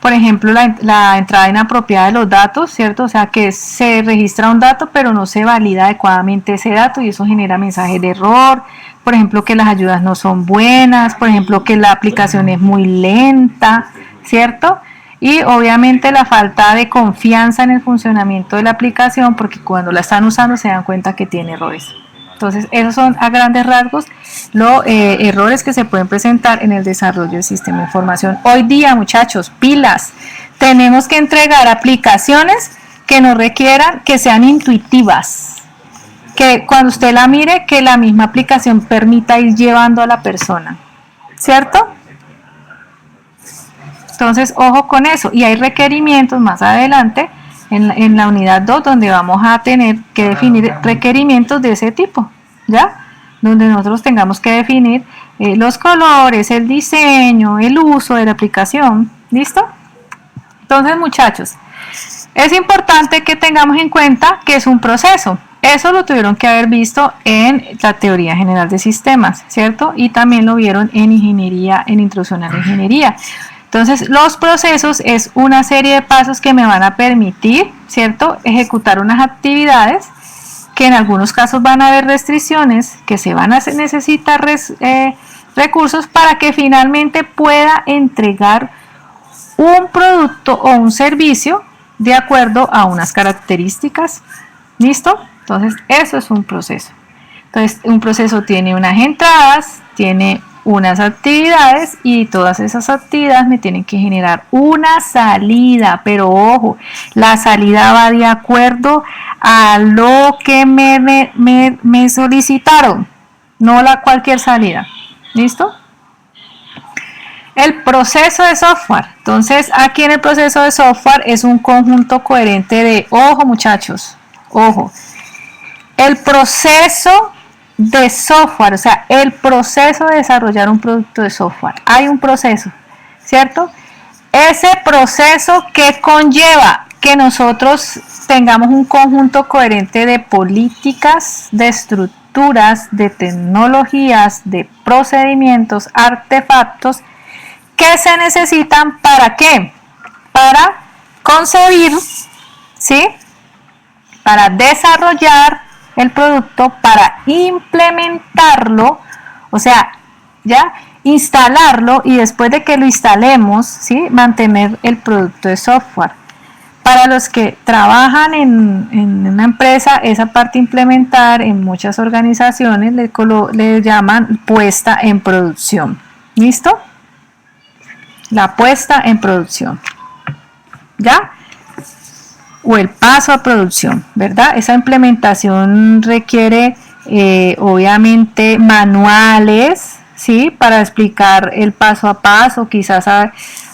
por ejemplo, la entrada inapropiada de los datos, ¿cierto? O sea, que se registra un dato, pero no se valida adecuadamente ese dato y eso genera mensajes de error, por ejemplo, que las ayudas no son buenas, por ejemplo, que la aplicación es muy lenta, ¿cierto? Y obviamente la falta de confianza en el funcionamiento de la aplicación, porque cuando la están usando se dan cuenta que tiene errores. Entonces, esos son a grandes rasgos los errores que se pueden presentar en el desarrollo del sistema de información. Hoy día, muchachos, pilas, tenemos que entregar aplicaciones que no requieran, que sean intuitivas, que cuando usted la mire, que la misma aplicación permita ir llevando a la persona, ¿cierto? Entonces, ojo con eso. Y hay requerimientos más adelante en la unidad 2 donde vamos a tener que definir requerimientos de ese tipo, ¿ya? Donde nosotros tengamos que definir los colores, el diseño, el uso de la aplicación, ¿listo? Entonces, muchachos, es importante que tengamos en cuenta que es un proceso. Eso lo tuvieron que haber visto en la teoría general de sistemas, ¿cierto? Y también lo vieron en ingeniería, en introducción a la ingeniería. Entonces, los procesos es una serie de pasos que me van a permitir, ¿cierto?, ejecutar unas actividades que en algunos casos van a haber restricciones, que se van a necesitar recursos para que finalmente pueda entregar un producto o un servicio de acuerdo a unas características. ¿Listo? Entonces, eso es un proceso. Entonces, un proceso tiene unas entradas, tiene unas actividades y todas esas actividades me tienen que generar una salida, pero ojo, la salida va de acuerdo a lo que me solicitaron, no cualquier salida. ¿Listo? El proceso de software. Entonces, aquí en el proceso de software es un conjunto coherente de, ojo muchachos, ojo, el proceso de software, o sea, el proceso de desarrollar un producto de software. Hay un proceso, ¿cierto? Ese proceso que conlleva que nosotros tengamos un conjunto coherente de políticas, de estructuras, de tecnologías, de procedimientos, artefactos que se necesitan ¿para qué? Para concebir, ¿sí? Para desarrollar el producto, para implementarlo, o sea, ya instalarlo y después de que lo instalemos, ¿sí?, mantener el producto de software. Para los que trabajan en una empresa, esa parte implementar en muchas organizaciones le llaman puesta en producción. ¿Listo? La puesta en producción. ¿Ya? O el paso a producción, ¿verdad? Esa implementación requiere obviamente manuales, ¿sí? Para explicar el paso a paso, quizás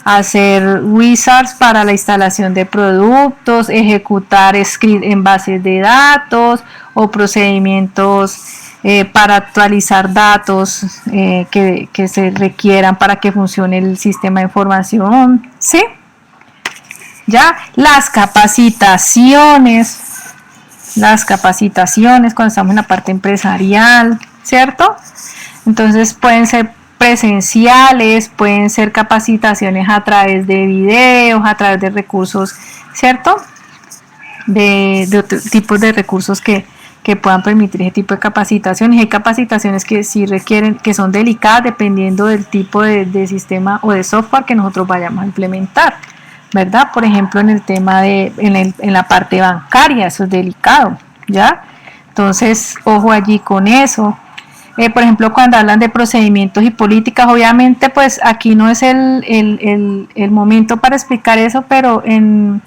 hacer wizards para la instalación de productos, ejecutar script en bases de datos o procedimientos para actualizar datos que se requieran para que funcione el sistema de información, ¿sí? Ya, las capacitaciones cuando estamos en la parte empresarial, ¿cierto? Entonces pueden ser presenciales, pueden ser capacitaciones a través de videos, a través de recursos, ¿cierto? De otros tipos de recursos que puedan permitir ese tipo de capacitaciones. Hay capacitaciones que sí requieren, que son delicadas dependiendo del tipo de sistema o de software que nosotros vayamos a implementar, ¿verdad? Por ejemplo, en el tema en la parte bancaria, eso es delicado, ¿ya? Entonces, ojo allí con eso. Por ejemplo, cuando hablan de procedimientos y políticas, obviamente, pues aquí no es el momento para explicar eso, pero en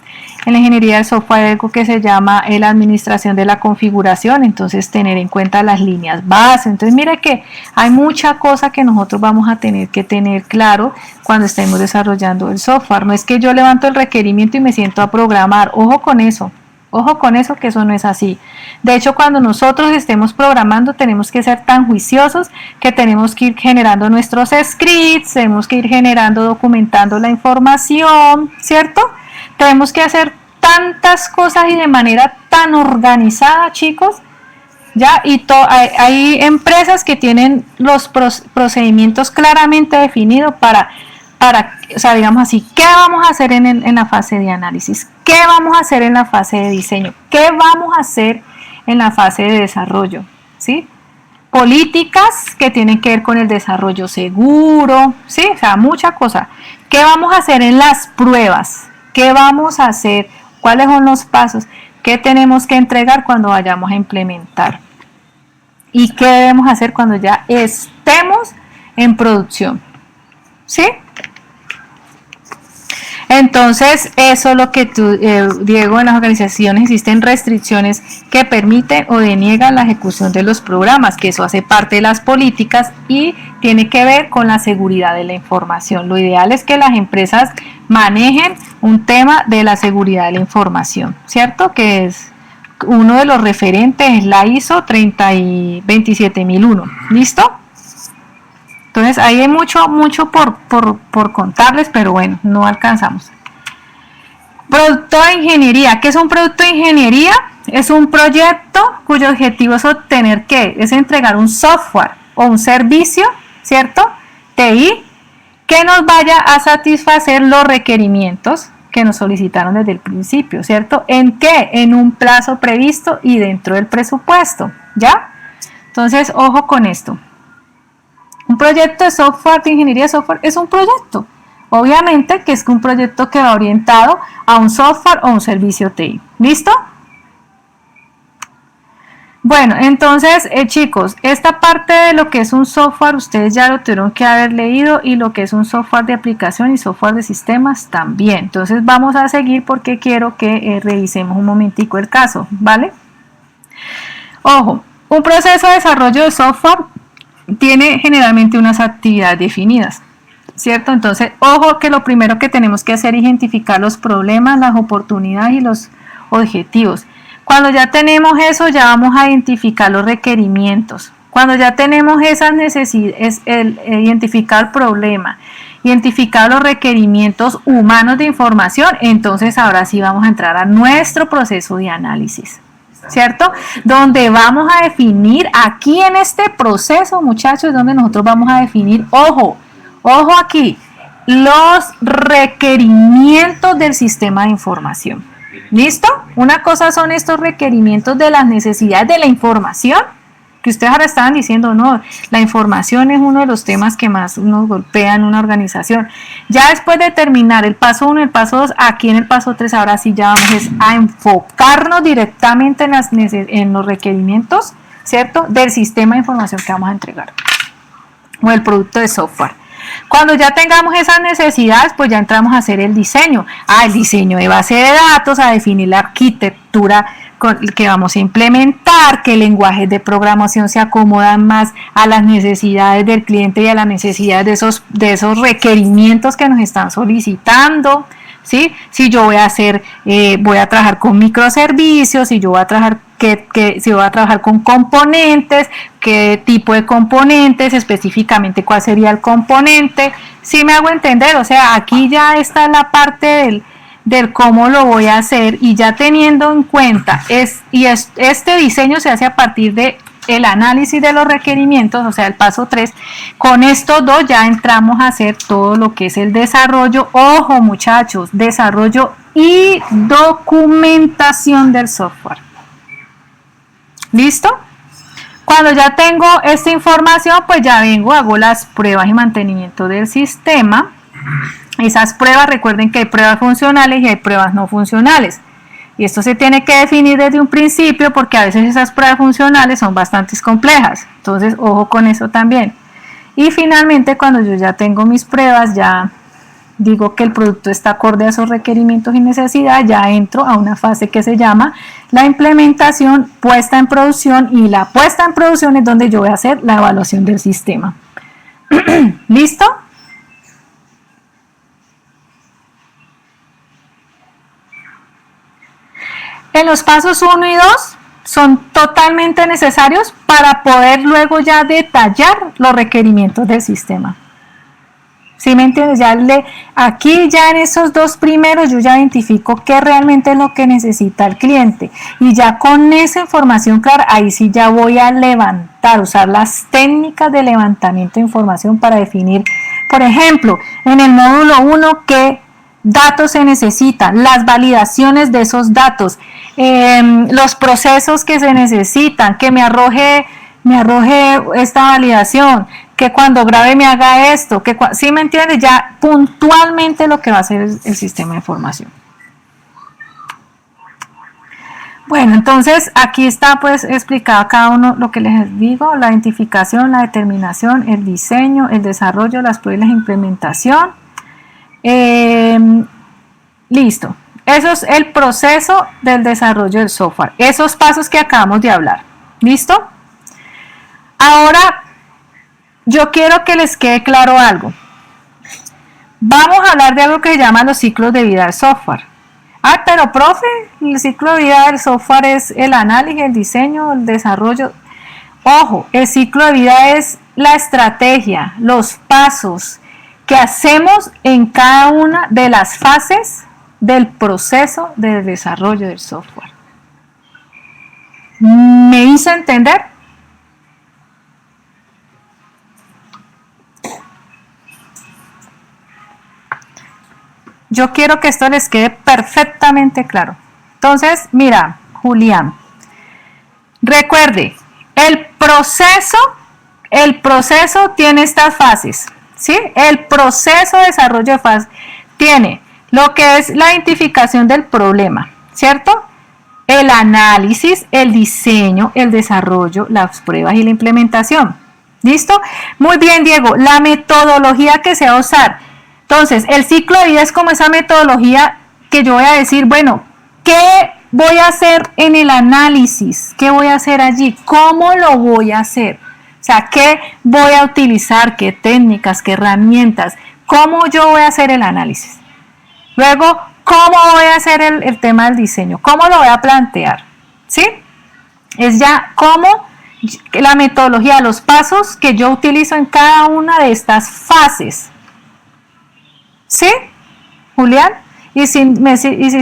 la ingeniería del software hay algo que se llama la administración de la configuración, entonces tener en cuenta las líneas base. Entonces, mire que hay mucha cosa que nosotros vamos a tener que tener claro cuando estemos desarrollando el software. No es que yo levanto el requerimiento y me siento a programar, ojo con eso. Ojo con eso, que eso no es así. De hecho, cuando nosotros estemos programando, tenemos que ser tan juiciosos que tenemos que ir generando nuestros scripts, tenemos que ir generando, documentando la información, ¿cierto? tenemos que hacer tantas cosas y de manera tan organizada, chicos, ya, y hay empresas que tienen los procedimientos claramente definidos para, o sea, digamos así, ¿qué vamos a hacer en la fase de análisis? ¿Qué vamos a hacer en la fase de diseño? ¿Qué vamos a hacer en la fase de desarrollo? ¿Sí? Políticas que tienen que ver con el desarrollo seguro, ¿sí? O sea, mucha cosa. ¿Qué vamos a hacer en las pruebas? ¿Qué vamos a hacer? ¿Cuáles son los pasos? ¿Qué tenemos que entregar cuando vayamos a implementar? ¿Y qué debemos hacer cuando ya estemos en producción? ¿Sí? Entonces, eso es lo que tú, Diego, en las organizaciones existen restricciones que permiten o deniegan la ejecución de los programas, que eso hace parte de las políticas y tiene que ver con la seguridad de la información. Lo ideal es que las empresas manejen un tema de la seguridad de la información, ¿cierto? Que es uno de los referentes, es la ISO 27001, ¿listo? Entonces ahí hay mucho por contarles, pero bueno, no alcanzamos. Producto de ingeniería. ¿Qué es un producto de ingeniería? Es un proyecto cuyo objetivo es obtener ¿qué? Es entregar un software o un servicio, ¿cierto? TI, que nos vaya a satisfacer los requerimientos que nos solicitaron desde el principio, ¿cierto? ¿En qué? En un plazo previsto y dentro del presupuesto, ¿ya? Entonces, ojo con esto. Un proyecto de software, de ingeniería de software, es un proyecto. Obviamente que es un proyecto que va orientado a un software o un servicio TI. ¿Listo? Bueno, entonces, chicos, esta parte de lo que es un software, ustedes ya lo tuvieron que haber leído, y lo que es un software de aplicación y software de sistemas también. Entonces, vamos a seguir porque quiero que revisemos un momentico el caso, ¿vale? Ojo, un proceso de desarrollo de software tiene generalmente unas actividades definidas, ¿cierto? Entonces, ojo que lo primero que tenemos que hacer es identificar los problemas, las oportunidades y los objetivos. Cuando ya tenemos eso, ya vamos a identificar los requerimientos. Cuando ya tenemos esas necesidades, identificar el problema, identificar los requerimientos humanos de información, entonces ahora sí vamos a entrar a nuestro proceso de análisis, ¿cierto? Donde vamos a definir, aquí en este proceso, muchachos, donde nosotros vamos a definir, ojo aquí, los requerimientos del sistema de información. ¿Listo? Una cosa son estos requerimientos de las necesidades de la información, que ustedes ahora estaban diciendo, no, la información es uno de los temas que más nos golpea en una organización. Ya después de terminar el paso 1, el paso 2, aquí en el paso 3, ahora sí ya vamos a enfocarnos directamente en los requerimientos, ¿cierto? Del sistema de información que vamos a entregar, o el producto de software. Cuando ya tengamos esas necesidades, pues ya entramos a hacer el diseño. El diseño de base de datos, a definir la arquitectura que vamos a implementar, qué lenguajes de programación se acomodan más a las necesidades del cliente y a las necesidades de esos requerimientos que nos están solicitando, ¿sí? Si yo voy a trabajar con microservicios, si yo voy a trabajar si voy a trabajar con componentes, qué tipo de componentes, específicamente cuál sería el componente, ¿sí me hago entender? O sea, aquí ya está la parte del cómo lo voy a hacer, y ya teniendo en cuenta, este diseño se hace a partir de el análisis de los requerimientos, o sea, el paso 3, con estos dos ya entramos a hacer todo lo que es el desarrollo, ojo muchachos, desarrollo y documentación del software. ¿Listo? Cuando ya tengo esta información, pues ya vengo, hago las pruebas y mantenimiento del sistema. Esas pruebas, recuerden que hay pruebas funcionales y hay pruebas no funcionales. Y esto se tiene que definir desde un principio, porque a veces esas pruebas funcionales son bastante complejas. Entonces, ojo con eso también. Y finalmente, cuando yo ya tengo mis pruebas, ya digo que el producto está acorde a esos requerimientos y necesidades, ya entro a una fase que se llama la implementación, puesta en producción, y la puesta en producción es donde yo voy a hacer la evaluación del sistema. ¿Listo? En los pasos 1 y 2 son totalmente necesarios para poder luego ya detallar los requerimientos del sistema. ¿Sí me entiendes? Aquí ya en esos dos primeros yo ya identifico qué realmente es lo que necesita el cliente. Y ya con esa información clara, ahí sí ya voy a usar las técnicas de levantamiento de información para definir, por ejemplo, en el módulo 1, qué datos se necesitan, las validaciones de esos datos, los procesos que se necesitan, que me arroje esta validación, que cuando grabe me haga esto, ¿sí me entiendes? Ya puntualmente lo que va a hacer el sistema de información. Bueno, entonces aquí está pues explicado cada uno lo que les digo, la identificación, la determinación, el diseño, el desarrollo, las pruebas y la implementación. Listo. Eso es el proceso del desarrollo del software. Esos pasos que acabamos de hablar. ¿Listo? Ahora, yo quiero que les quede claro algo. Vamos a hablar de algo que se llama los ciclos de vida del software. Ah, pero profe, el ciclo de vida del software es el análisis, el diseño, el desarrollo. Ojo, el ciclo de vida es la estrategia, los pasos que hacemos en cada una de las fases del proceso de desarrollo del software. ¿Me hice entender? Yo quiero que esto les quede perfectamente claro. Entonces, mira, Julián, recuerde, el proceso tiene estas fases, ¿sí? El proceso de desarrollo de fases tiene lo que es la identificación del problema, ¿cierto? El análisis, el diseño, el desarrollo, las pruebas y la implementación. ¿Listo? Muy bien, Diego, la metodología que se va a usar. Entonces, el ciclo de vida es como esa metodología que yo voy a decir, bueno, ¿qué voy a hacer en el análisis? ¿Qué voy a hacer allí? ¿Cómo lo voy a hacer? O sea, ¿qué voy a utilizar? ¿Qué técnicas? ¿Qué herramientas? ¿Cómo yo voy a hacer el análisis? Luego, ¿cómo voy a hacer el tema del diseño? ¿Cómo lo voy a plantear? ¿Sí? Es ya cómo la metodología, los pasos que yo utilizo en cada una de estas fases. ¿Sí, Julián? Y si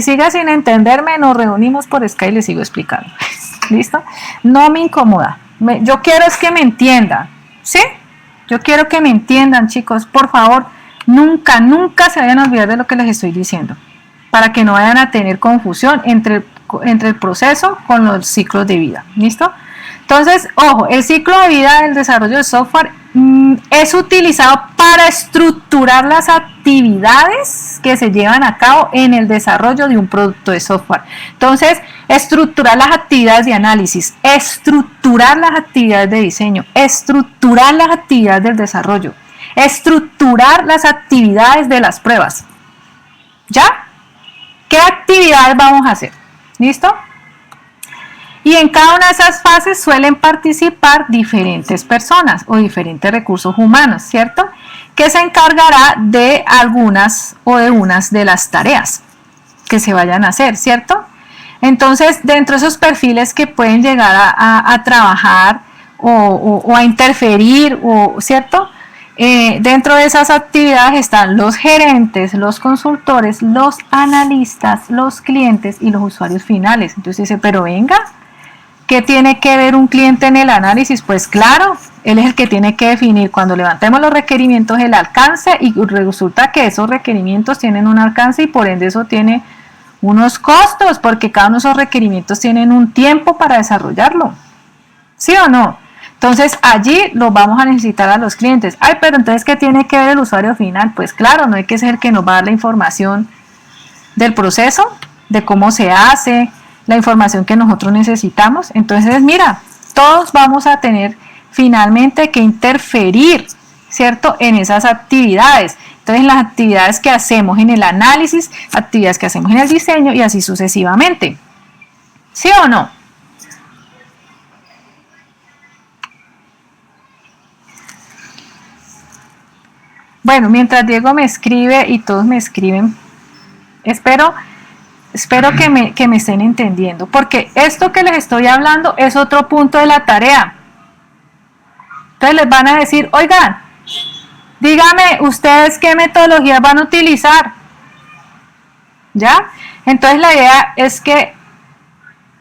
sigue sin entenderme, nos reunimos por Skype y le sigo explicando. ¿Listo? No me incomoda. Yo quiero es que me entiendan. ¿Sí? Yo quiero que me entiendan, chicos. Por favor, nunca se vayan a olvidar de lo que les estoy diciendo. Para que no vayan a tener confusión entre el proceso con los ciclos de vida. ¿Listo? Entonces, ojo, el ciclo de vida del desarrollo de software es utilizado para estructurar las actividades que se llevan a cabo en el desarrollo de un producto de software. Entonces, estructurar las actividades de análisis, estructurar las actividades de diseño, estructurar las actividades del desarrollo, estructurar las actividades de las pruebas. ¿Ya? ¿Qué actividades vamos a hacer? ¿Listo? Y en cada una de esas fases suelen participar diferentes personas o diferentes recursos humanos, ¿cierto? Que se encargará de algunas o de unas de las tareas que se vayan a hacer, ¿cierto? Entonces, dentro de esos perfiles que pueden llegar a trabajar o a interferir, ¿cierto? Dentro de esas actividades están los gerentes, los consultores, los analistas, los clientes y los usuarios finales. Entonces dice, pero venga, ¿qué tiene que ver un cliente en el análisis? Pues claro, él es el que tiene que definir cuando levantemos los requerimientos el alcance y resulta que esos requerimientos tienen un alcance y por ende eso tiene unos costos porque cada uno de esos requerimientos tienen un tiempo para desarrollarlo. ¿Sí o no? Entonces allí lo vamos a necesitar a los clientes. Ay, pero entonces ¿qué tiene que ver el usuario final? Pues claro, no hay que ser el que nos va a dar la información del proceso, de cómo se hace, la información que nosotros necesitamos. Entonces, mira, todos vamos a tener finalmente que interferir, ¿cierto?, en esas actividades. Entonces, las actividades que hacemos en el análisis, actividades que hacemos en el diseño y así sucesivamente. ¿Sí o no? Bueno, mientras Diego me escribe y todos me escriben, espero que me estén entendiendo, porque esto que les estoy hablando es otro punto de la tarea. Entonces les van a decir, oigan, Dígame, ¿ustedes qué metodologías van a utilizar? ¿Ya? Entonces la idea es que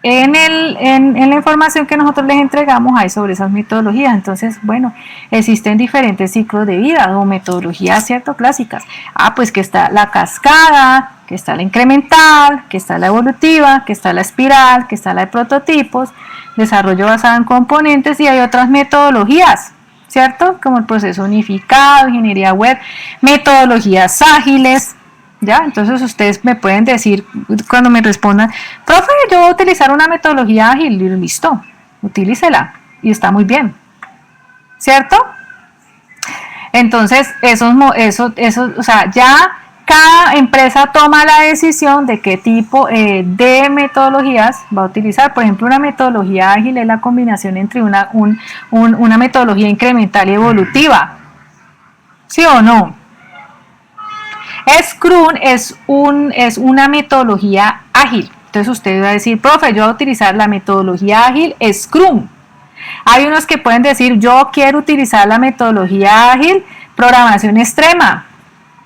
en la información que nosotros les entregamos hay sobre esas metodologías. Entonces, bueno, existen diferentes ciclos de vida o metodologías, ¿cierto? Clásicas. Pues que está la cascada, que está la incremental, que está la evolutiva, que está la espiral, que está la de prototipos, desarrollo basado en componentes, y hay otras metodologías, ¿cierto? Como el proceso unificado, ingeniería web, metodologías ágiles. ¿Ya? Entonces ustedes me pueden decir cuando me respondan, profe, yo voy a utilizar una metodología ágil, y listo, utilícela y está muy bien, ¿cierto? Entonces eso, o sea, ya cada empresa toma la decisión de qué tipo de metodologías va a utilizar. Por ejemplo, una metodología ágil es la combinación entre una metodología incremental y evolutiva, ¿sí o no? Scrum es una metodología ágil. Entonces usted va a decir, profe, yo voy a utilizar la metodología ágil Scrum. Hay unos que pueden decir, yo quiero utilizar la metodología ágil programación extrema.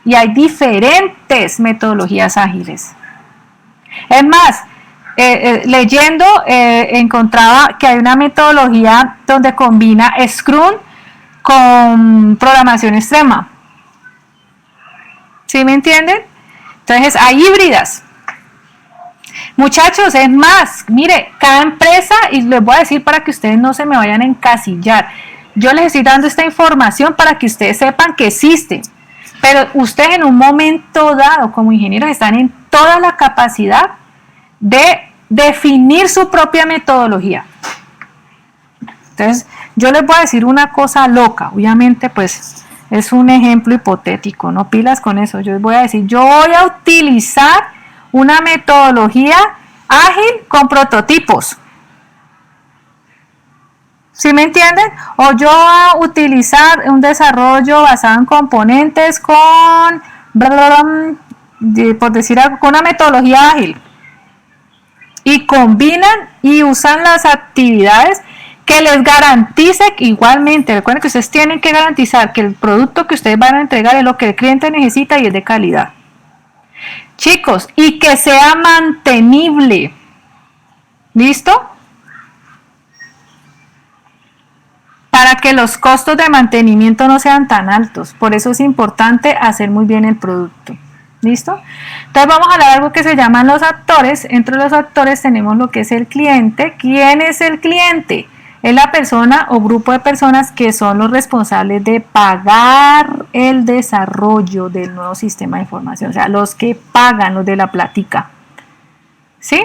Y hay diferentes metodologías ágiles. Es más, leyendo encontraba que hay una metodología donde combina Scrum con programación extrema. ¿Sí me entienden? Entonces hay híbridas. Muchachos, es más, mire, cada empresa, y les voy a decir para que ustedes no se me vayan a encasillar, yo les estoy dando esta información para que ustedes sepan que existe, pero ustedes en un momento dado como ingenieros están en toda la capacidad de definir su propia metodología. Entonces, yo les voy a decir una cosa loca, obviamente pues es un ejemplo hipotético, no pilas con eso. Yo les voy a decir, yo voy a utilizar una metodología ágil con prototipos. ¿Sí me entienden? O yo voy a utilizar un desarrollo basado en componentes con, por decir algo, con una metodología ágil. Y combinan y usan las actividades que les garantice igualmente. Recuerden que ustedes tienen que garantizar que el producto que ustedes van a entregar es lo que el cliente necesita y es de calidad. Chicos, y que sea mantenible. ¿Listo? Para que los costos de mantenimiento no sean tan altos. Por eso es importante hacer muy bien el producto. ¿Listo? Entonces vamos a hablar de algo que se llaman los actores. Entre los actores tenemos lo que es el cliente. ¿Quién es el cliente? Es la persona o grupo de personas que son los responsables de pagar el desarrollo del nuevo sistema de información, o sea, los que pagan, los de la plática. ¿Sí?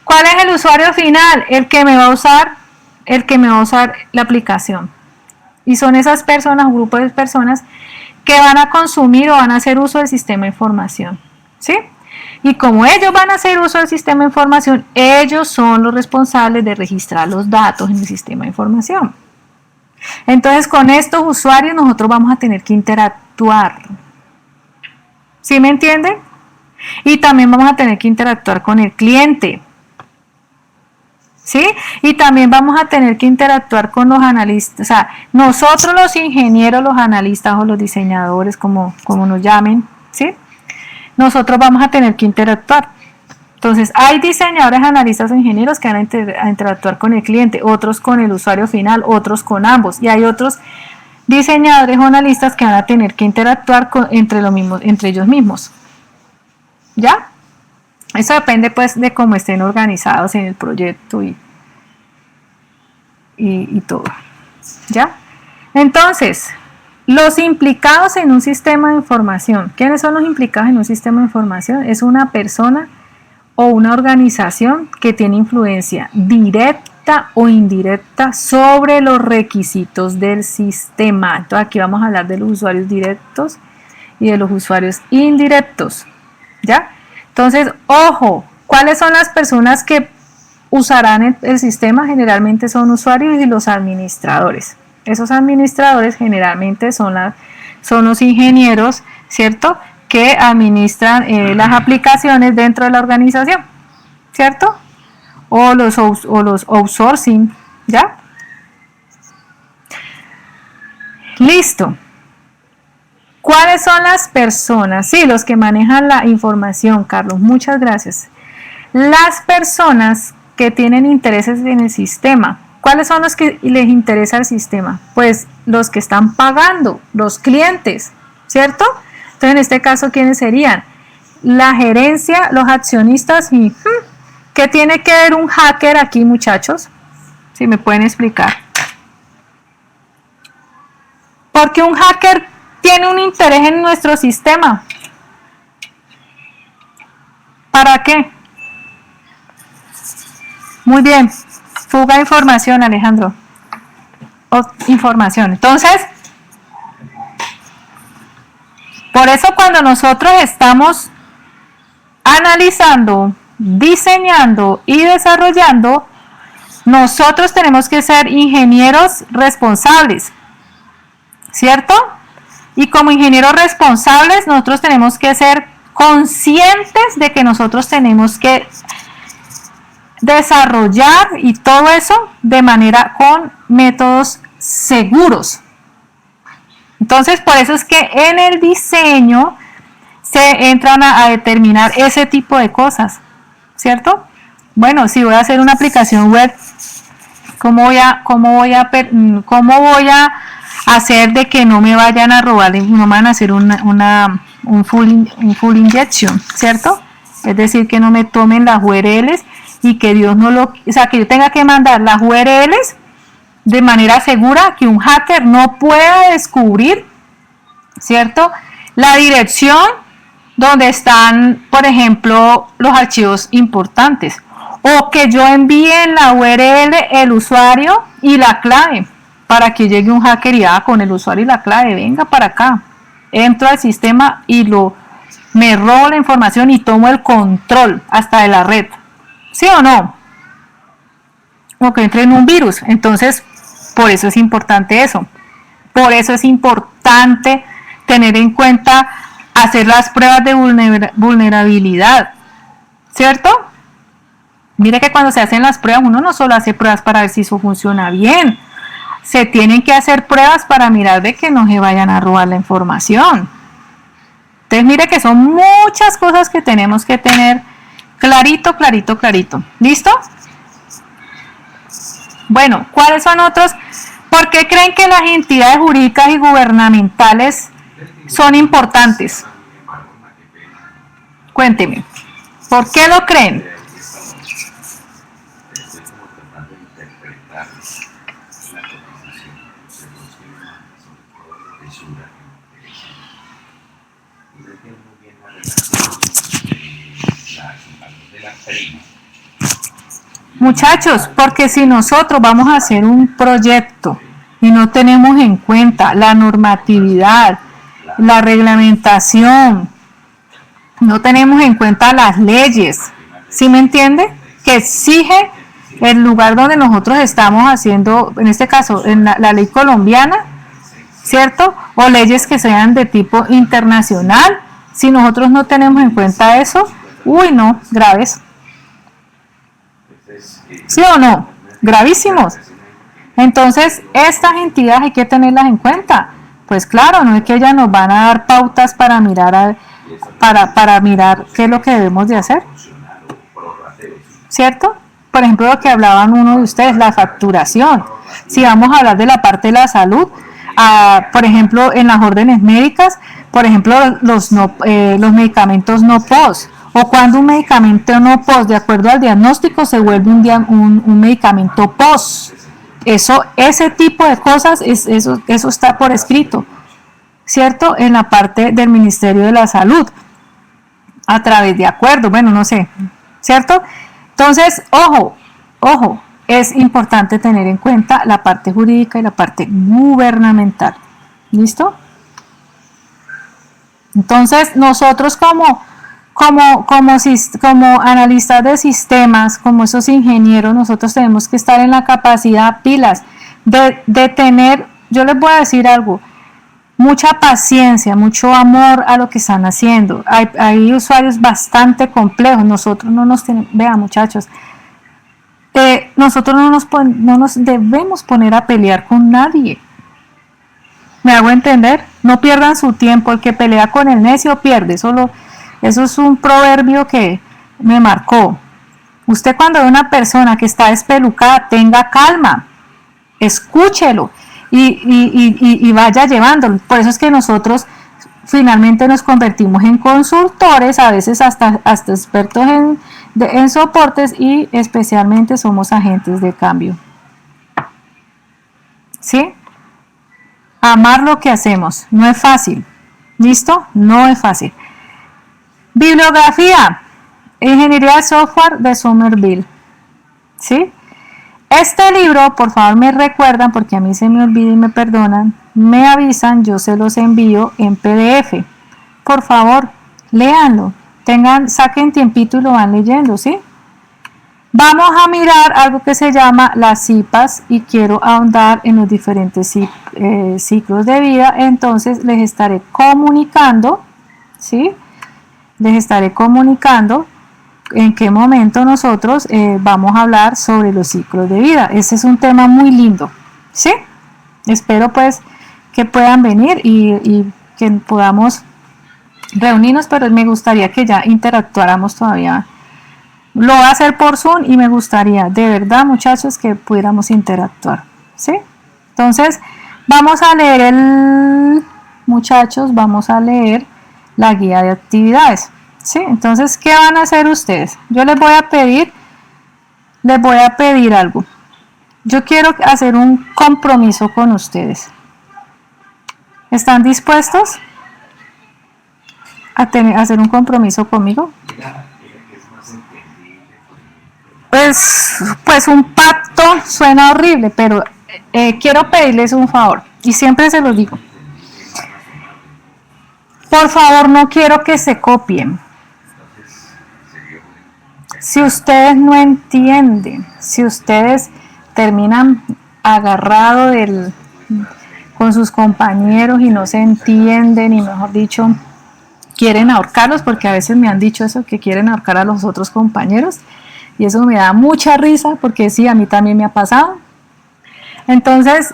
¿Cuál es el usuario final? El que me va a usar la aplicación. Y son esas personas, un grupo de personas que van a consumir o van a hacer uso del sistema de información. ¿Sí? Y como ellos van a hacer uso del sistema de información, ellos son los responsables de registrar los datos en el sistema de información. Entonces, con estos usuarios nosotros vamos a tener que interactuar. ¿Sí me entienden? Y también vamos a tener que interactuar con el cliente. ¿Sí? Y también vamos a tener que interactuar con los analistas. O sea, nosotros los ingenieros, los analistas o los diseñadores, como nos llamen, ¿sí? Nosotros vamos a tener que interactuar. Entonces, hay diseñadores, analistas o ingenieros que van a interactuar con el cliente, otros con el usuario final, otros con ambos. Y hay otros diseñadores o analistas que van a tener que interactuar entre ellos mismos. ¿Ya? Eso depende pues de cómo estén organizados en el proyecto y todo. ¿Ya? Entonces, los implicados en un sistema de información. ¿Quiénes son los implicados en un sistema de información? Es una persona o una organización que tiene influencia directa o indirecta sobre los requisitos del sistema. Entonces aquí vamos a hablar de los usuarios directos y de los usuarios indirectos. ¿Ya? Entonces, ojo, ¿cuáles son las personas que usarán el sistema? Generalmente son usuarios y los administradores. Esos administradores generalmente son los ingenieros, ¿cierto?, que administran las aplicaciones dentro de la organización, ¿cierto? O los outsourcing, ¿ya? Listo. ¿Cuáles son las personas? Sí, los que manejan la información, Carlos. Muchas gracias. Las personas que tienen intereses en el sistema. ¿Cuáles son los que les interesa el sistema? Pues los que están pagando, los clientes, ¿cierto? Entonces, en este caso, ¿quiénes serían? La gerencia, los accionistas y... ¿Qué tiene que ver un hacker aquí, muchachos? Si me pueden explicar. Porque un hacker tiene un interés en nuestro sistema. ¿Para qué? Muy bien. Fuga de información, Alejandro. Información. Entonces, por eso cuando nosotros estamos analizando, diseñando y desarrollando, nosotros tenemos que ser ingenieros responsables, ¿cierto? Y como ingenieros responsables, nosotros tenemos que ser conscientes de que nosotros tenemos que desarrollar y todo eso de manera con métodos seguros. Entonces, por eso es que en el diseño se entran a determinar ese tipo de cosas, ¿cierto? Bueno, si voy a hacer una aplicación web, ¿cómo voy a hacer de que no me vayan a robar, no me van a hacer un full injection, ¿cierto? Es decir, que no me tomen las URLs y que Dios no lo... O sea, que yo tenga que mandar las URLs de manera segura, que un hacker no pueda descubrir, ¿cierto? La dirección donde están, por ejemplo, los archivos importantes. O que yo envíe en la URL el usuario y la clave para que llegue un hacker y con el usuario y la clave, venga para acá. Entro al sistema y me robo la información y tomo el control hasta de la red. ¿Sí o no? O que entre en un virus. Entonces, por eso es importante eso. Por eso es importante tener en cuenta hacer las pruebas de vulnerabilidad. ¿Cierto? Mire que cuando se hacen las pruebas, uno no solo hace pruebas para ver si eso funciona bien. Se tienen que hacer pruebas para mirar de que no se vayan a robar la información. Entonces, mire que son muchas cosas que tenemos que tener clarito, clarito, clarito. ¿Listo? Bueno, ¿cuáles son otros? ¿Por qué creen que las entidades jurídicas y gubernamentales son importantes? Cuénteme. ¿Por qué lo creen? Muchachos, porque si nosotros vamos a hacer un proyecto y no tenemos en cuenta la normatividad, la reglamentación, no tenemos en cuenta las leyes, ¿sí me entiende? Que exige el lugar donde nosotros estamos haciendo, en este caso, en la ley colombiana, ¿cierto? O leyes que sean de tipo internacional. Si nosotros no tenemos en cuenta eso, uy, no, graves. ¿Sí o no? Gravísimos. Entonces, estas entidades hay que tenerlas en cuenta. Pues claro, no es que ellas nos van a dar pautas para mirar para mirar qué es lo que debemos de hacer. ¿Cierto? Por ejemplo, lo que hablaban uno de ustedes, la facturación. Si vamos a hablar de la parte de la salud, por ejemplo, en las órdenes médicas, por ejemplo, los medicamentos no POS, o cuando un medicamento no POS, de acuerdo al diagnóstico, se vuelve un medicamento POS. Ese tipo de cosas, eso está por escrito, ¿cierto? En la parte del Ministerio de la Salud, a través de acuerdos, bueno, no sé, ¿cierto? Entonces, ojo, es importante tener en cuenta la parte jurídica y la parte gubernamental. ¿Listo? Entonces, nosotros como analistas de sistemas, como esos ingenieros, nosotros tenemos que estar en la capacidad pilas de tener, yo les voy a decir algo, mucha paciencia, mucho amor a lo que están haciendo. Hay usuarios bastante complejos, nosotros no nos tenemos, vean muchachos, nosotros no nos debemos poner a pelear con nadie. ¿Me hago entender? No pierdan su tiempo, el que pelea con el necio pierde. Eso es un proverbio que me marcó. Usted cuando ve una persona que está despelucada, tenga calma, escúchelo y vaya llevándolo. Por eso es que nosotros finalmente nos convertimos en consultores, a veces hasta expertos en soportes, y especialmente somos agentes de cambio. ¿Sí? Amar lo que hacemos. No es fácil. ¿Listo? No es fácil. Bibliografía. Ingeniería de software de Somerville. ¿Sí? Este libro, por favor me recuerdan, porque a mí se me olvida y me perdonan, me avisan, yo se los envío en PDF. Por favor, léanlo. Saquen tiempito y lo van leyendo, ¿sí? Vamos a mirar algo que se llama las CIPAs y quiero ahondar en los diferentes ciclos de vida. Entonces les estaré comunicando, ¿sí? Les estaré comunicando en qué momento nosotros vamos a hablar sobre los ciclos de vida. Ese es un tema muy lindo, ¿sí? Espero pues que puedan venir y que podamos reunirnos, pero me gustaría que ya interactuáramos todavía. Lo voy a hacer por Zoom y me gustaría, de verdad, muchachos, que pudiéramos interactuar, ¿sí? Entonces, vamos a leer vamos a leer la guía de actividades, ¿sí? Entonces, ¿qué van a hacer ustedes? Yo les voy a pedir algo. Yo quiero hacer un compromiso con ustedes. ¿Están dispuestos a hacer un compromiso conmigo? Pues un pacto suena horrible, pero quiero pedirles un favor, y siempre se los digo. Por favor, no quiero que se copien. Si ustedes no entienden, si ustedes terminan agarrados con sus compañeros y no se entienden, y mejor dicho, quieren ahorcarlos, porque a veces me han dicho eso, que quieren ahorcar a los otros compañeros, y eso me da mucha risa, porque sí, a mí también me ha pasado. Entonces,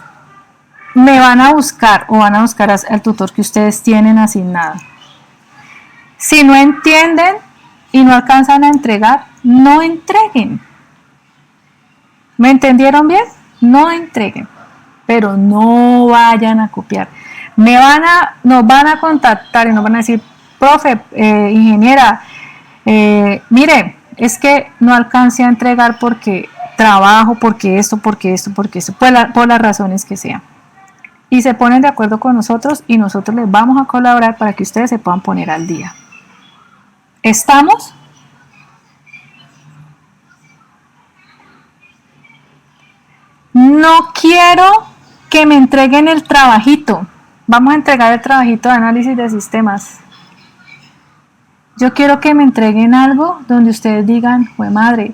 me van a buscar al tutor que ustedes tienen asignado. Si no entienden y no alcanzan a entregar, no entreguen. ¿Me entendieron bien? No entreguen, pero no vayan a copiar. Nos van a contactar y nos van a decir, profe, ingeniera, mire, es que no alcancé a entregar porque trabajo, porque esto, por las razones que sean. Y se ponen de acuerdo con nosotros y nosotros les vamos a colaborar para que ustedes se puedan poner al día. ¿Estamos? No quiero que me entreguen el trabajito. Vamos a entregar el trabajito de análisis de sistemas. Yo quiero que me entreguen algo donde ustedes digan, jue madre,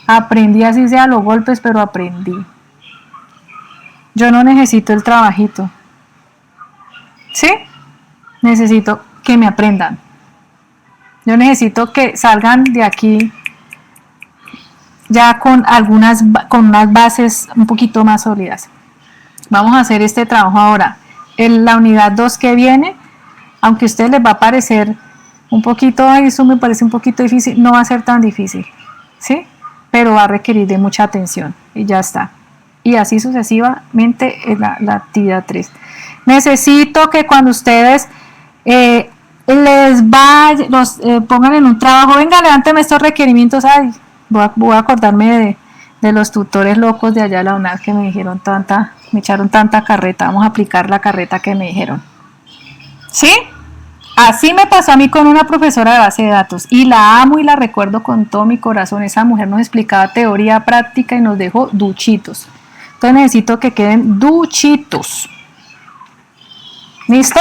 aprendí, así sea los golpes, pero aprendí. Yo no necesito el trabajito. ¿Sí? Necesito que me aprendan. Yo necesito que salgan de aquí ya con unas bases un poquito más sólidas. Vamos a hacer este trabajo ahora. En la unidad 2 que viene, aunque a ustedes les va a parecer un poquito, eso me parece un poquito difícil, no va a ser tan difícil, ¿sí? Pero va a requerir de mucha atención y ya está. Y así sucesivamente en la actividad 3. Necesito que cuando ustedes pongan en un trabajo, venga, levánteme estos requerimientos. Ay, voy a acordarme de los tutores locos de allá de la UNAD que me echaron tanta carreta. Vamos a aplicar la carreta que me dijeron. ¿Sí? Así me pasó a mí con una profesora de base de datos y la amo y la recuerdo con todo mi corazón. Esa mujer nos explicaba teoría práctica y nos dejó duchitos. Entonces necesito que queden duchitos. ¿Listo?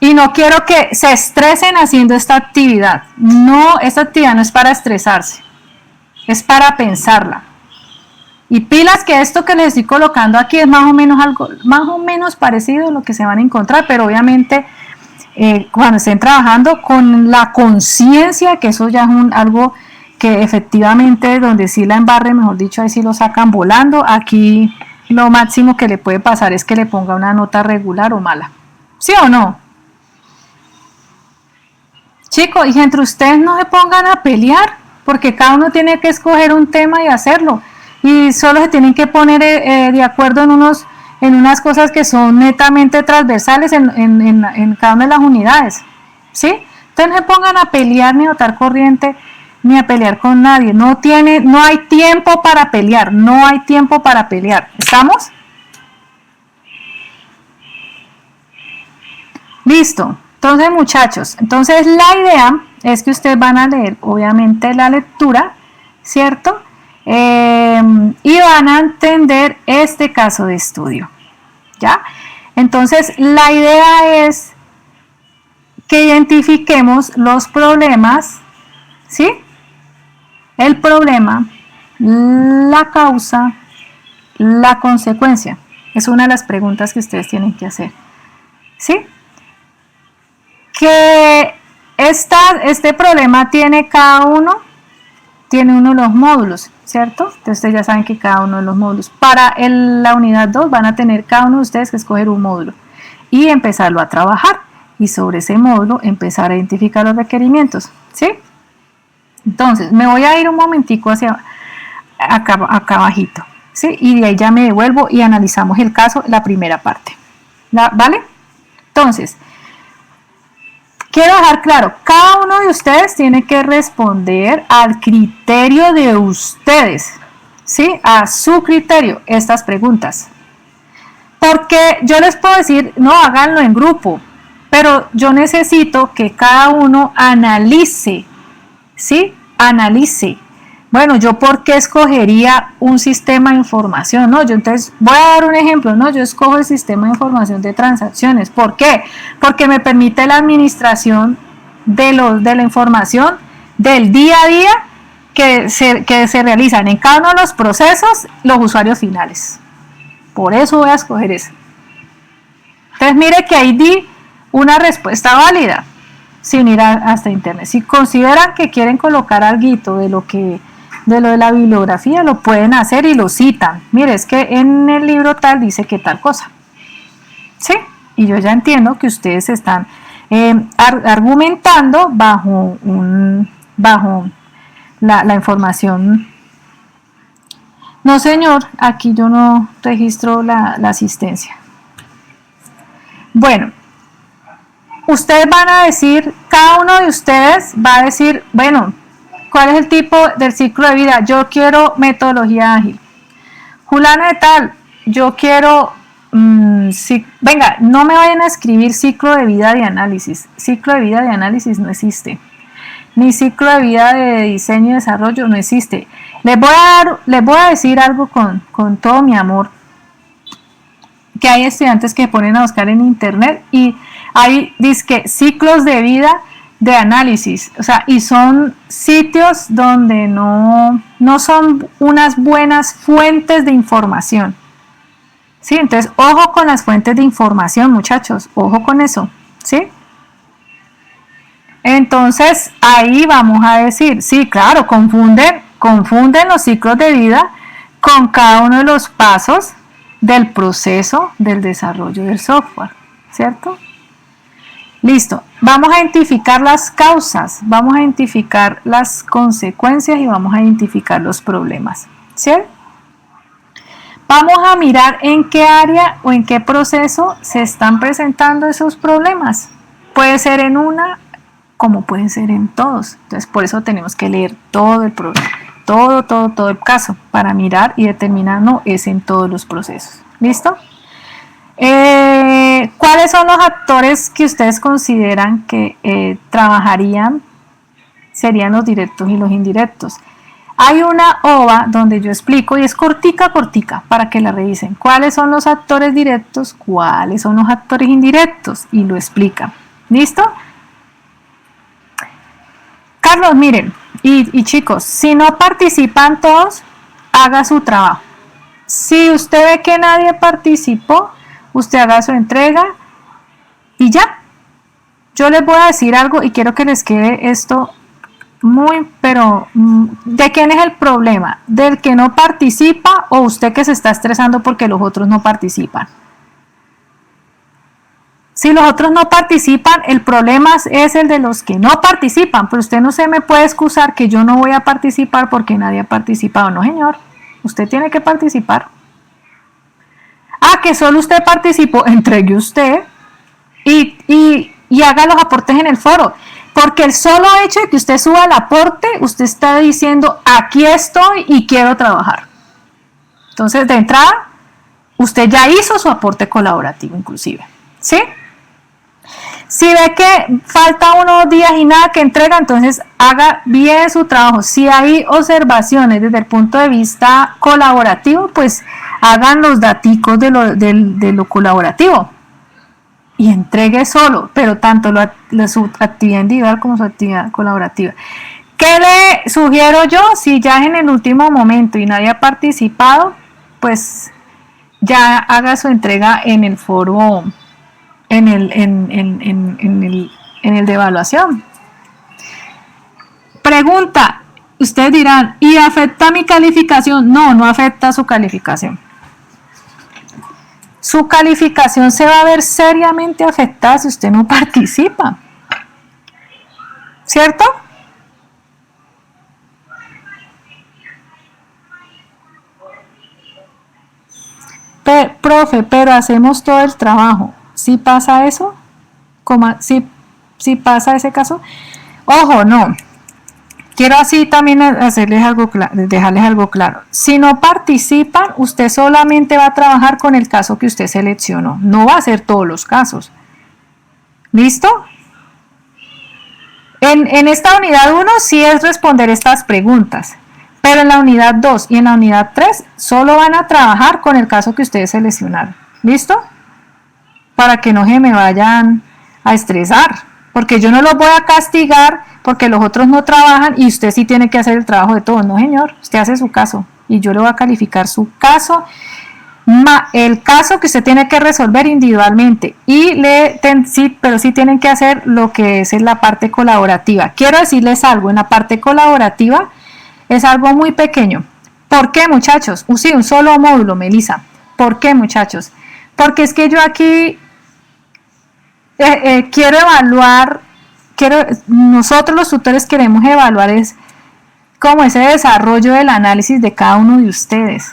Y no quiero que se estresen haciendo esta actividad. No, esta actividad no es para estresarse, es para pensarla. Y pilas, que esto que les estoy colocando aquí es más o menos parecido a lo que se van a encontrar, pero obviamente cuando estén trabajando con la conciencia que eso ya es algo que efectivamente donde sí la embarre, mejor dicho, ahí sí lo sacan volando. Aquí lo máximo que le puede pasar es que le ponga una nota regular o mala. ¿Sí o no? Chicos, y entre ustedes no se pongan a pelear, porque cada uno tiene que escoger un tema y hacerlo. Y solo se tienen que poner de acuerdo en unas cosas que son netamente transversales en cada una de las unidades. ¿Sí? Entonces no se pongan a pelear ni a botar corriente ni a pelear con nadie. No hay tiempo para pelear, no hay tiempo para pelear. ¿Estamos? Listo. Entonces, muchachos, entonces la idea es que ustedes van a leer, obviamente, la lectura, ¿cierto? Y van a entender este caso de estudio, ¿ya? Entonces, la idea es que identifiquemos los problemas, ¿sí? El problema, la causa, la consecuencia. Es una de las preguntas que ustedes tienen que hacer, ¿sí? Que este problema tiene uno de los módulos, ¿cierto? Entonces ustedes ya saben que cada uno de los módulos, para la unidad 2 van a tener cada uno de ustedes que escoger un módulo y empezarlo a trabajar, y sobre ese módulo empezar a identificar los requerimientos, ¿sí? Entonces me voy a ir un momentico hacia acá abajito, ¿sí? Y de ahí ya me devuelvo y analizamos el caso, la primera parte, ¿vale? Entonces, quiero dejar claro, cada uno de ustedes tiene que responder al criterio de ustedes, ¿sí? A su criterio, estas preguntas. Porque yo les puedo decir, no, háganlo en grupo, pero yo necesito que cada uno analice, ¿sí? Analice. Bueno, ¿yo por qué escogería un sistema de información? No, yo entonces voy a dar un ejemplo, ¿no? Yo escojo el sistema de información de transacciones. ¿Por qué? Porque me permite la administración de la información del día a día que se realizan en cada uno de los procesos los usuarios finales. Por eso voy a escoger eso. Entonces mire que ahí di una respuesta válida sin ir hasta internet. Si consideran que quieren colocar algo de lo de la bibliografía, lo pueden hacer y lo citan. Mire, es que en el libro tal dice que tal cosa. ¿Sí? Y yo ya entiendo que ustedes están argumentando bajo la información. No, señor, aquí yo no registro la asistencia. Bueno, ustedes van a decir, cada uno de ustedes va a decir, bueno, ¿cuál es el tipo del ciclo de vida? Yo quiero metodología ágil. Fulana de tal, yo quiero, venga, no me vayan a escribir ciclo de vida de análisis. Ciclo de vida de análisis no existe. Ni ciclo de vida de diseño y desarrollo no existe. Les voy a decir algo con todo mi amor, que hay estudiantes que ponen a buscar en internet y hay dizque ciclos de vida de análisis, o sea, y son sitios donde no son unas buenas fuentes de información. ¿Sí? Entonces, ojo con las fuentes de información, muchachos, ojo con eso, ¿sí? Entonces, ahí vamos a decir, sí, claro, confunden los ciclos de vida con cada uno de los pasos del proceso del desarrollo del software, ¿cierto? Listo, vamos a identificar las causas, vamos a identificar las consecuencias y vamos a identificar los problemas, ¿cierto? Vamos a mirar en qué área o en qué proceso se están presentando esos problemas. Puede ser en una, como pueden ser en todos. Entonces, por eso tenemos que leer todo el problema, todo el caso para mirar y determinar, no, es en todos los procesos. ¿Listo? ¿Cuáles son los actores que ustedes consideran que trabajarían? Serían los directos y los indirectos. Hay una OVA donde yo explico, y es cortica, para que la revisen, cuáles son los actores directos, cuáles son los actores indirectos, y lo explica. ¿Listo? Carlos, miren, y chicos, si no participan todos, haga su trabajo. Si usted ve que nadie participó, usted haga su entrega y ya. Yo les voy a decir algo y quiero que les quede esto pero ¿de quién es el problema? ¿Del que no participa o usted que se está estresando porque los otros no participan? Si los otros no participan, el problema es el de los que no participan, pero usted no se me puede excusar que yo no voy a participar porque nadie ha participado. No, señor, usted tiene que participar. Ah, que solo usted participó, entregue usted y haga los aportes en el foro. Porque el solo hecho de que usted suba el aporte, usted está diciendo, aquí estoy y quiero trabajar. Entonces, de entrada, usted ya hizo su aporte colaborativo inclusive. ¿Sí? Si ve que falta unos días y nada que entrega, entonces haga bien su trabajo. Si hay observaciones desde el punto de vista colaborativo, pues hagan los daticos de lo colaborativo. Y entregue solo, pero tanto su actividad individual como su actividad colaborativa. ¿Qué le sugiero yo? Si ya es en el último momento y nadie ha participado, pues ya haga su entrega en el foro, en el de evaluación. Pregunta, ustedes dirán, ¿y afecta mi calificación? No, no afecta su calificación. Su calificación se va a ver seriamente afectada si usted no participa. ¿Cierto? Profe, pero hacemos todo el trabajo. ¿Sí pasa eso? ¿Sí pasa ese caso? Ojo, no. Quiero así también dejarles algo claro. Si no participan, usted solamente va a trabajar con el caso que usted seleccionó. No va a hacer todos los casos. ¿Listo? En esta unidad 1 sí es responder estas preguntas. Pero en la unidad 2 y en la unidad 3 solo van a trabajar con el caso que ustedes seleccionaron. ¿Listo? Para que no se me vayan a estresar. Porque yo no los voy a castigar porque los otros no trabajan y usted sí tiene que hacer el trabajo de todos. No, señor, usted hace su caso y yo le voy a calificar su caso, el caso que usted tiene que resolver individualmente. Pero sí tienen que hacer lo que es en la parte colaborativa. Quiero decirles algo, en la parte colaborativa es algo muy pequeño. ¿Por qué, muchachos? Sí, un solo módulo, Melissa. ¿Por qué, muchachos? Porque es que yo aquí quiero evaluar, nosotros los tutores queremos evaluar es como ese desarrollo del análisis de cada uno de ustedes.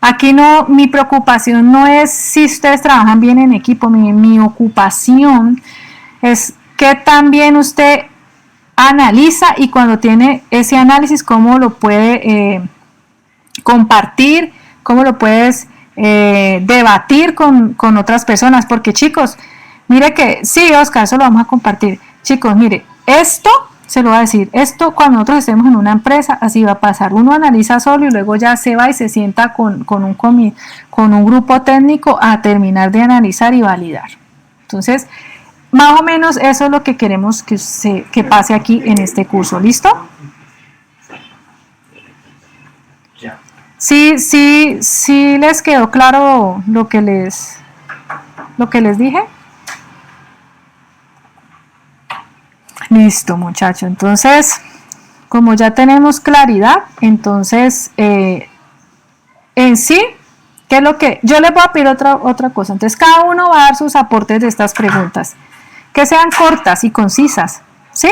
Aquí no, mi preocupación no es si ustedes trabajan bien en equipo, mi ocupación es que también usted analiza y cuando tiene ese análisis, cómo lo puede compartir, cómo lo puedes debatir con otras personas, porque chicos, mire que, sí, Oscar, eso lo vamos a compartir. Chicos, mire, esto, se lo voy a decir, esto cuando nosotros estemos en una empresa, así va a pasar. Uno analiza solo y luego ya se va y se sienta con un grupo técnico a terminar de analizar y validar. Entonces, más o menos eso es lo que queremos que pase aquí en este curso. ¿Listo? Sí les quedó claro lo que les dije. Listo, muchachos. Entonces, como ya tenemos claridad, entonces en sí, ¿qué es lo que? Yo les voy a pedir otra cosa. Entonces, cada uno va a dar sus aportes de estas preguntas, que sean cortas y concisas, ¿sí?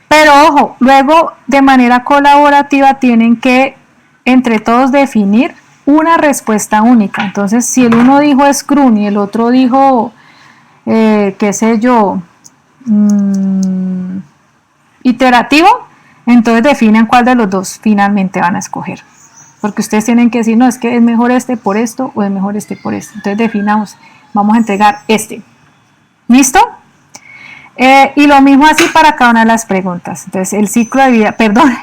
Pero ojo, luego de manera colaborativa tienen que entre todos definir una respuesta única. Entonces, si el uno dijo Scrum y el otro dijo, qué sé yo, iterativo, entonces definan cuál de los dos finalmente van a escoger. Porque ustedes tienen que decir, no, es que es mejor este por esto o es mejor este por esto. Entonces definamos, vamos a entregar este. ¿Listo? Y lo mismo así para cada una de las preguntas. Entonces, el ciclo de vida, perdón,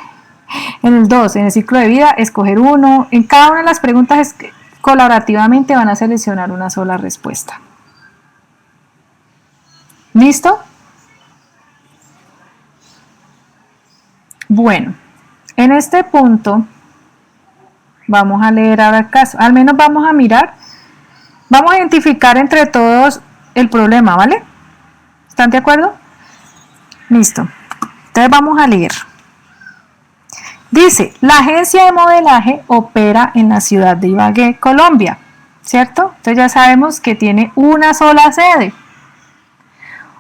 en el 2, en el ciclo de vida, escoger uno. En cada una de las preguntas colaborativamente van a seleccionar una sola respuesta. ¿Listo? Bueno, en este punto vamos a leer ahora el caso. Al menos vamos a mirar, vamos a identificar entre todos el problema, ¿vale? ¿Están de acuerdo? Listo. Entonces vamos a leer. Dice, la agencia de modelaje opera en la ciudad de Ibagué, Colombia, ¿cierto? Entonces ya sabemos que tiene una sola sede.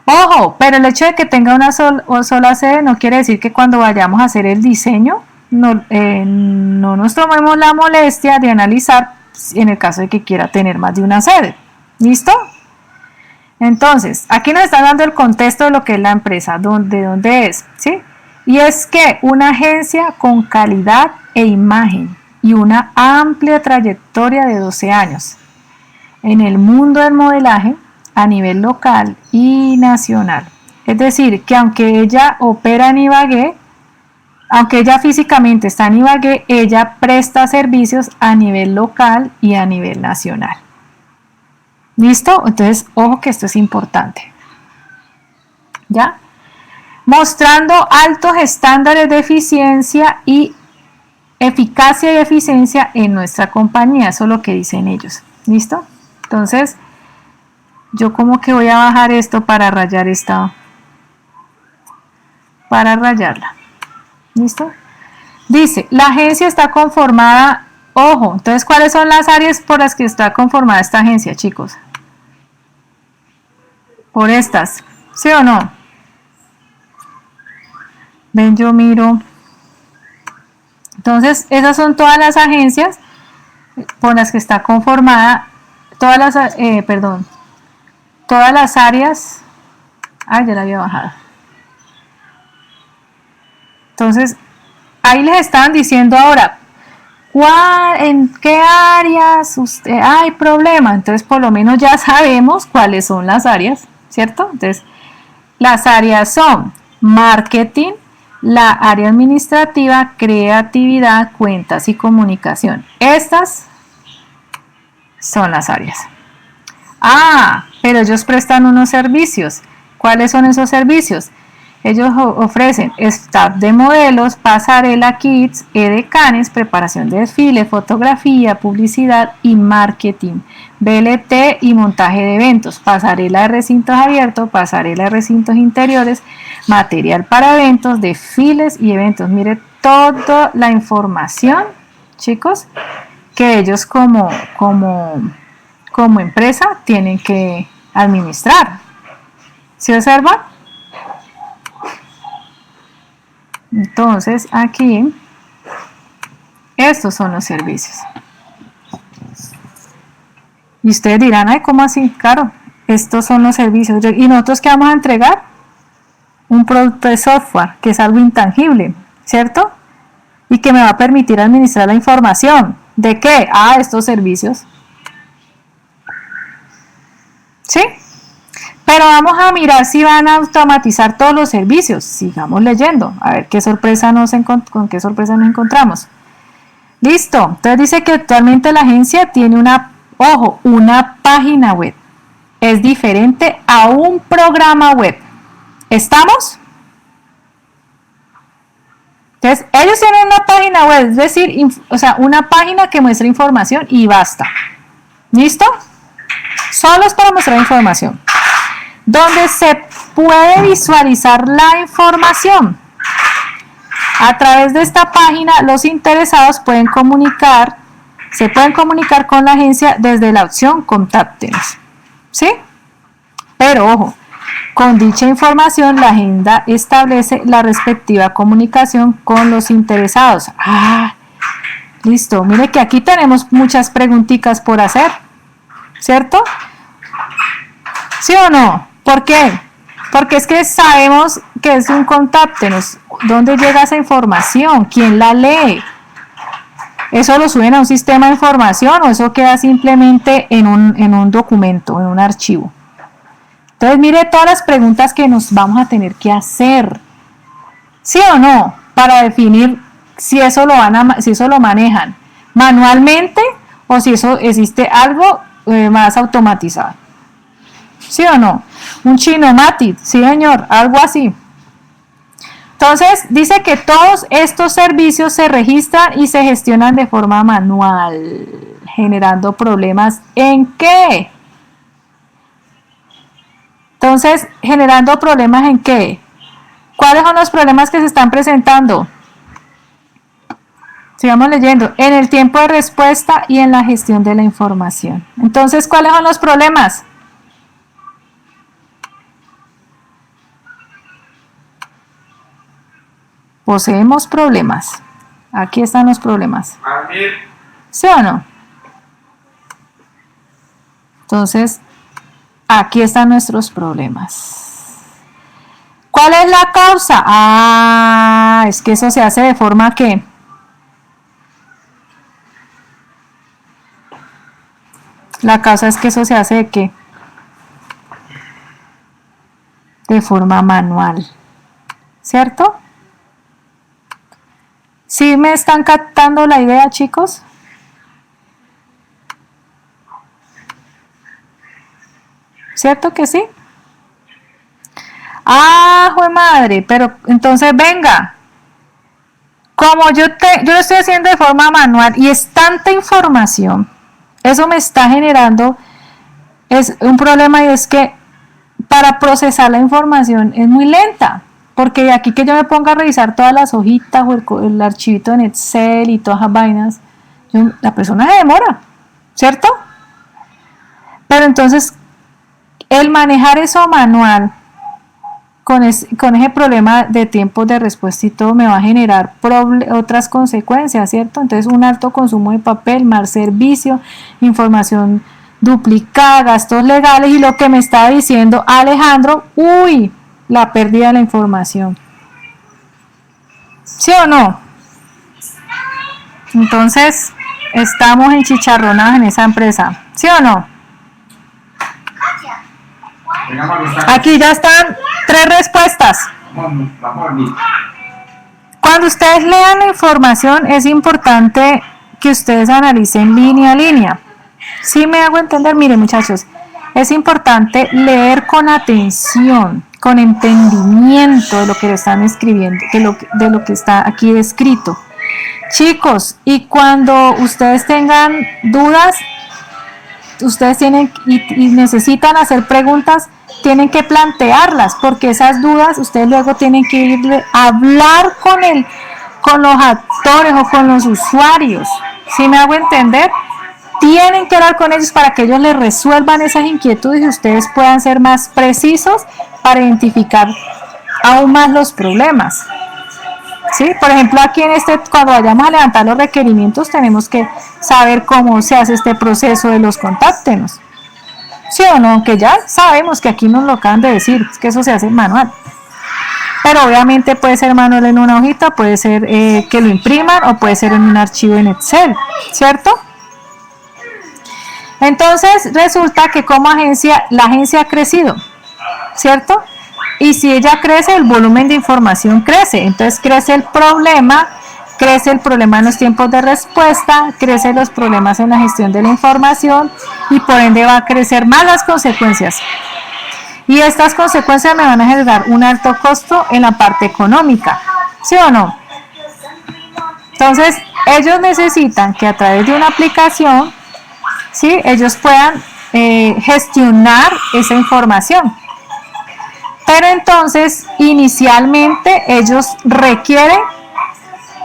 Ojo, pero el hecho de que tenga una sola sede no quiere decir que cuando vayamos a hacer el diseño no nos tomemos la molestia de analizar en el caso de que quiera tener más de una sede. ¿Listo? Entonces, aquí nos está dando el contexto de lo que es la empresa, de dónde es, ¿sí? Y es que una agencia con calidad e imagen y una amplia trayectoria de 12 años en el mundo del modelaje a nivel local y nacional. Es decir, que aunque ella opera en Ibagué, aunque ella físicamente está en Ibagué, ella presta servicios a nivel local y a nivel nacional. ¿Listo? Entonces, ojo que esto es importante. ¿Ya? Mostrando altos estándares de eficiencia y eficacia y eficiencia en nuestra compañía. Eso es lo que dicen ellos. ¿Listo? Entonces, yo como que voy a bajar esto para rayar esta, para rayarla. ¿Listo? Dice, la agencia está conformada, ojo, entonces, ¿cuáles son las áreas por las que está conformada esta agencia, chicos? Por estas, ¿sí o no? Ven, yo miro. Entonces, esas son todas las agencias por las que está conformada, todas las áreas. Ah, ya la había bajado. Entonces, ahí les estaban diciendo ahora, ¿en qué áreas hay problema? Entonces, por lo menos ya sabemos cuáles son las áreas, ¿cierto? Entonces, las áreas son marketing, la área administrativa, creatividad, cuentas y comunicación. Estas son las áreas. Ah, pero ellos prestan unos servicios. ¿Cuáles son esos servicios? Ellos ofrecen staff de modelos, pasarela, kits, edecanes, preparación de desfile, fotografía, publicidad y marketing, VLT y montaje de eventos, pasarela de recintos abiertos, pasarela de recintos interiores, material para eventos, desfiles y eventos. Mire toda la información, chicos, que ellos como empresa tienen que administrar. ¿Sí observan? Entonces, aquí, estos son los servicios. Y ustedes dirán, ay, ¿cómo así? Claro, estos son los servicios. ¿Y nosotros qué vamos a entregar? Un producto de software, que es algo intangible, ¿cierto? Y que me va a permitir administrar la información. ¿De qué? Ah, estos servicios. ¿Sí? Pero vamos a mirar si van a automatizar todos los servicios. Sigamos leyendo, a ver qué sorpresa con qué sorpresa nos encontramos. Listo. Entonces dice que actualmente la agencia tiene una página web. Es diferente a un programa web. ¿Estamos? Entonces, ellos tienen una página web, es decir, una página que muestra información y basta. ¿Listo? Solo es para mostrar información. Donde se puede visualizar la información. A través de esta página, los interesados se pueden comunicar con la agencia desde la opción Contáctenos. ¿Sí? Pero ojo, con dicha información la agenda establece la respectiva comunicación con los interesados. Ah, listo. Mire que aquí tenemos muchas preguntitas por hacer, ¿cierto? ¿Sí o no? ¿Por qué? Porque es que sabemos que es un Contáctenos. ¿Dónde llega esa información? ¿Quién la lee? ¿Eso lo suben a un sistema de información o eso queda simplemente en un documento, en un archivo? Entonces, mire todas las preguntas que nos vamos a tener que hacer. ¿Sí o no? Para definir si eso lo manejan manualmente o si eso existe algo más automatizado. ¿Sí o no? Un Chinomatic, sí señor, algo así. Entonces, dice que todos estos servicios se registran y se gestionan de forma manual, generando problemas ¿en qué? Entonces, generando problemas ¿en qué? ¿Cuáles son los problemas que se están presentando? Sigamos leyendo. En el tiempo de respuesta y en la gestión de la información. Entonces, ¿cuáles son los problemas? Poseemos problemas. Aquí están los problemas. ¿Sí o no? Entonces, aquí están nuestros problemas. ¿Cuál es la causa? Ah, es que eso se hace de forma que... La causa es que eso se hace de ¿qué? De forma manual. ¿Cierto? ¿Sí me están captando la idea, chicos? ¿Cierto que sí? Ah, jue madre, pero entonces venga. Como yo lo estoy haciendo de forma manual y es tanta información, eso me está generando es un problema, y es que para procesar la información es muy lenta. Porque de aquí que yo me ponga a revisar todas las hojitas o el archivito en Excel y todas esas vainas, la persona se demora, ¿cierto? Pero entonces, el manejar eso manual, con ese problema de tiempos de respuesta y todo, me va a generar otras consecuencias, ¿cierto? Entonces, un alto consumo de papel, mal servicio, información duplicada, gastos legales, y lo que me está diciendo Alejandro, uy, la pérdida de la información. ¿Sí o no? Entonces, estamos enchicharronados en esa empresa. ¿Sí o no? Aquí ya están 3 respuestas. Cuando ustedes lean la información, es importante que ustedes analicen línea a línea. ¿Sí me hago entender? Miren, muchachos, es importante leer con atención, con entendimiento de lo que le están escribiendo, de lo que está aquí descrito. Chicos, y cuando ustedes tengan dudas, ustedes tienen y necesitan hacer preguntas, tienen que plantearlas, porque esas dudas ustedes luego tienen que ir a hablar con los actores o con los usuarios. ¿Sí me hago entender? Tienen que hablar con ellos para que ellos les resuelvan esas inquietudes y ustedes puedan ser más precisos para identificar aún más los problemas. ¿Sí? Por ejemplo, aquí cuando vayamos a levantar los requerimientos, tenemos que saber cómo se hace este proceso de los contáctenos. ¿Sí o no? Aunque ya sabemos que aquí nos lo acaban de decir, es que eso se hace manual. Pero obviamente puede ser manual en una hojita, puede ser que lo impriman o puede ser en un archivo en Excel, ¿cierto? Entonces resulta que como agencia, la agencia ha crecido, ¿cierto? Y si ella crece, el volumen de información crece, entonces crece el problema en los tiempos de respuesta, crecen los problemas en la gestión de la información y por ende va a crecer más las consecuencias. Y estas consecuencias me van a generar un alto costo en la parte económica, ¿sí o no? Entonces, ellos necesitan que a través de una aplicación, ¿sí?, ellos puedan gestionar esa información. Pero entonces, inicialmente, ellos requieren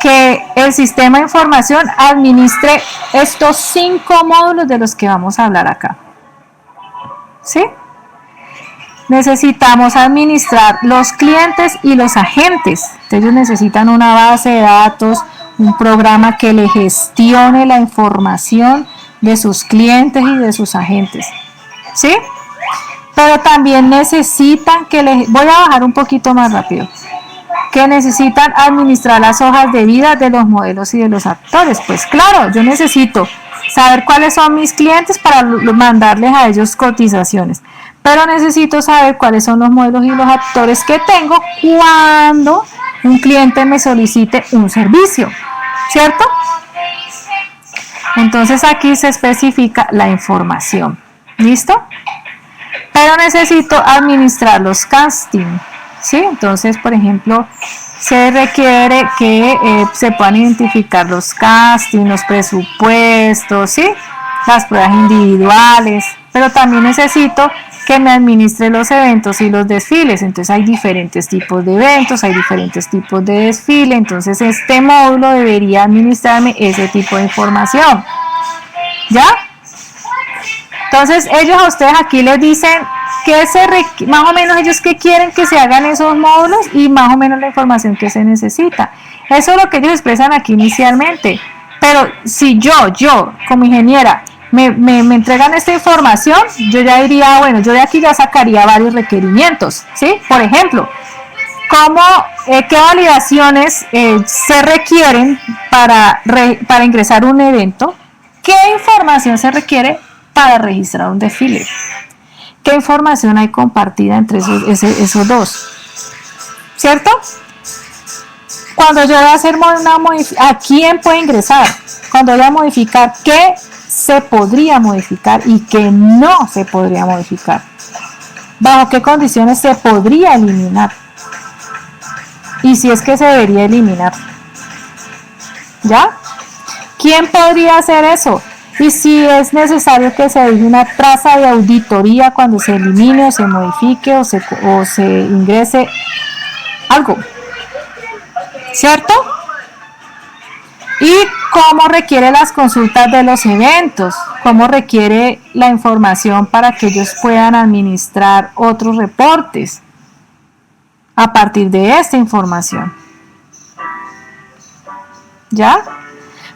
que el sistema de información administre estos 5 módulos de los que vamos a hablar acá. ¿Sí? Necesitamos administrar los clientes y los agentes. Ellos necesitan una base de datos, un programa que le gestione la información de sus clientes y de sus agentes. ¿Sí? Pero también necesitan voy a bajar un poquito más rápido, que necesitan administrar las hojas de vida de los modelos y de los actores. Pues claro, yo necesito saber cuáles son mis clientes para mandarles a ellos cotizaciones, pero necesito saber cuáles son los modelos y los actores que tengo cuando un cliente me solicite un servicio, ¿cierto? Entonces aquí se especifica la información, ¿listo? Pero necesito administrar los castings, ¿sí? Entonces, por ejemplo, se requiere que se puedan identificar los castings, los presupuestos, ¿sí?, las pruebas individuales, pero también necesito que me administre los eventos y los desfiles. Entonces hay diferentes tipos de eventos, hay diferentes tipos de desfile, entonces este módulo debería administrarme ese tipo de información. ¿Ya? Entonces ellos a ustedes aquí les dicen que más o menos ellos que quieren que se hagan esos módulos y más o menos la información que se necesita. Eso es lo que ellos expresan aquí inicialmente. Pero si yo como ingeniera me entregan esta información, yo ya diría, bueno, yo de aquí ya sacaría varios requerimientos, ¿sí? Por ejemplo, ¿qué validaciones se requieren para ingresar un evento? ¿Qué información se requiere para registrar un desfile? ¿Qué información hay compartida entre esos dos? ¿Cierto? Cuando yo voy a hacer una modificación, ¿a quién puede ingresar? Cuando voy a modificar, ¿qué se podría modificar y qué no se podría modificar? ¿Bajo qué condiciones se podría eliminar? Y si es que se debería eliminar. ¿Ya? ¿Quién podría hacer eso? Y si es necesario que se dé una traza de auditoría cuando se elimine o se modifique o se ingrese algo. ¿Cierto? Y cómo requiere las consultas de los eventos, cómo requiere la información para que ellos puedan administrar otros reportes a partir de esta información. ¿Ya?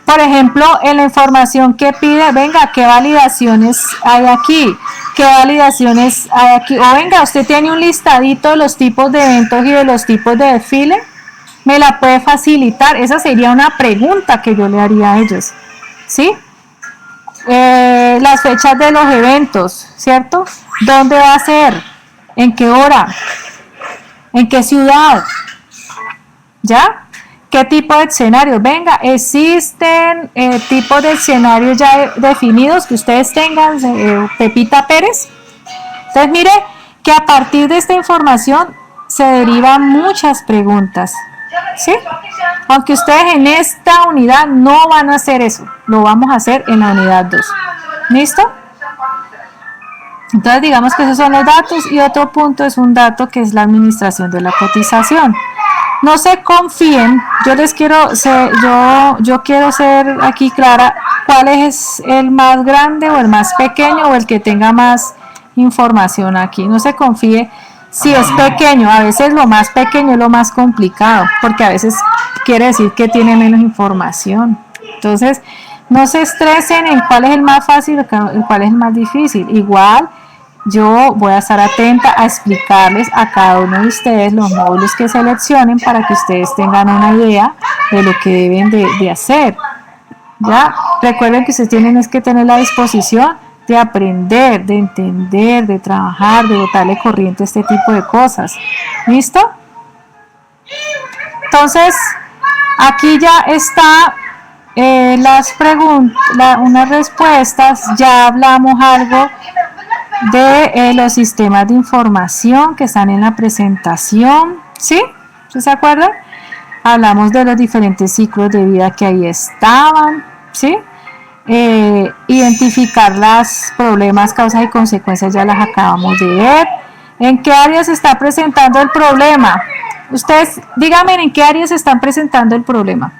Por ejemplo, en la información que pide, venga, ¿qué validaciones hay aquí? ¿Qué validaciones hay aquí? O venga, usted tiene un listadito de los tipos de eventos y de los tipos de desfile. ¿Me la puede facilitar? Esa sería una pregunta que yo le haría a ellos. ¿Sí? Las fechas de los eventos, ¿cierto? ¿Dónde va a ser? ¿En qué hora? ¿En qué ciudad? ¿Ya? ¿Qué tipo de escenarios? Venga, existen tipos de escenarios ya definidos que ustedes tengan, Pepita Pérez. Entonces, mire que a partir de esta información se derivan muchas preguntas. ¿Sí? Aunque ustedes en esta unidad no van a hacer eso, lo vamos a hacer en la unidad 2. ¿Listo? Entonces digamos que esos son los datos y otro punto es un dato que es la administración de la cotización. No se confíen, yo quiero ser aquí clara cuál es el más grande o el más pequeño o el que tenga más información aquí. No se confíe si es pequeño, a veces lo más pequeño es lo más complicado, porque a veces quiere decir que tiene menos información. Entonces, no se estresen en cuál es el más fácil o cuál es el más difícil. Igual, yo voy a estar atenta a explicarles a cada uno de ustedes los módulos que seleccionen para que ustedes tengan una idea de lo que deben de hacer. ¿Ya? Recuerden que ustedes tienen que tener la disposición de aprender, de entender, de trabajar, de botarle corriente a este tipo de cosas. ¿Listo? Entonces, aquí ya está las preguntas, unas respuestas. Ya hablamos algo de los sistemas de información que están en la presentación. ¿Sí? ¿Se acuerdan? Hablamos de los diferentes ciclos de vida que ahí estaban. ¿Sí? Identificar los problemas, causas y consecuencias ya las acabamos de ver. ¿En qué área se está presentando el problema? Ustedes díganme en qué área se están presentando el problema.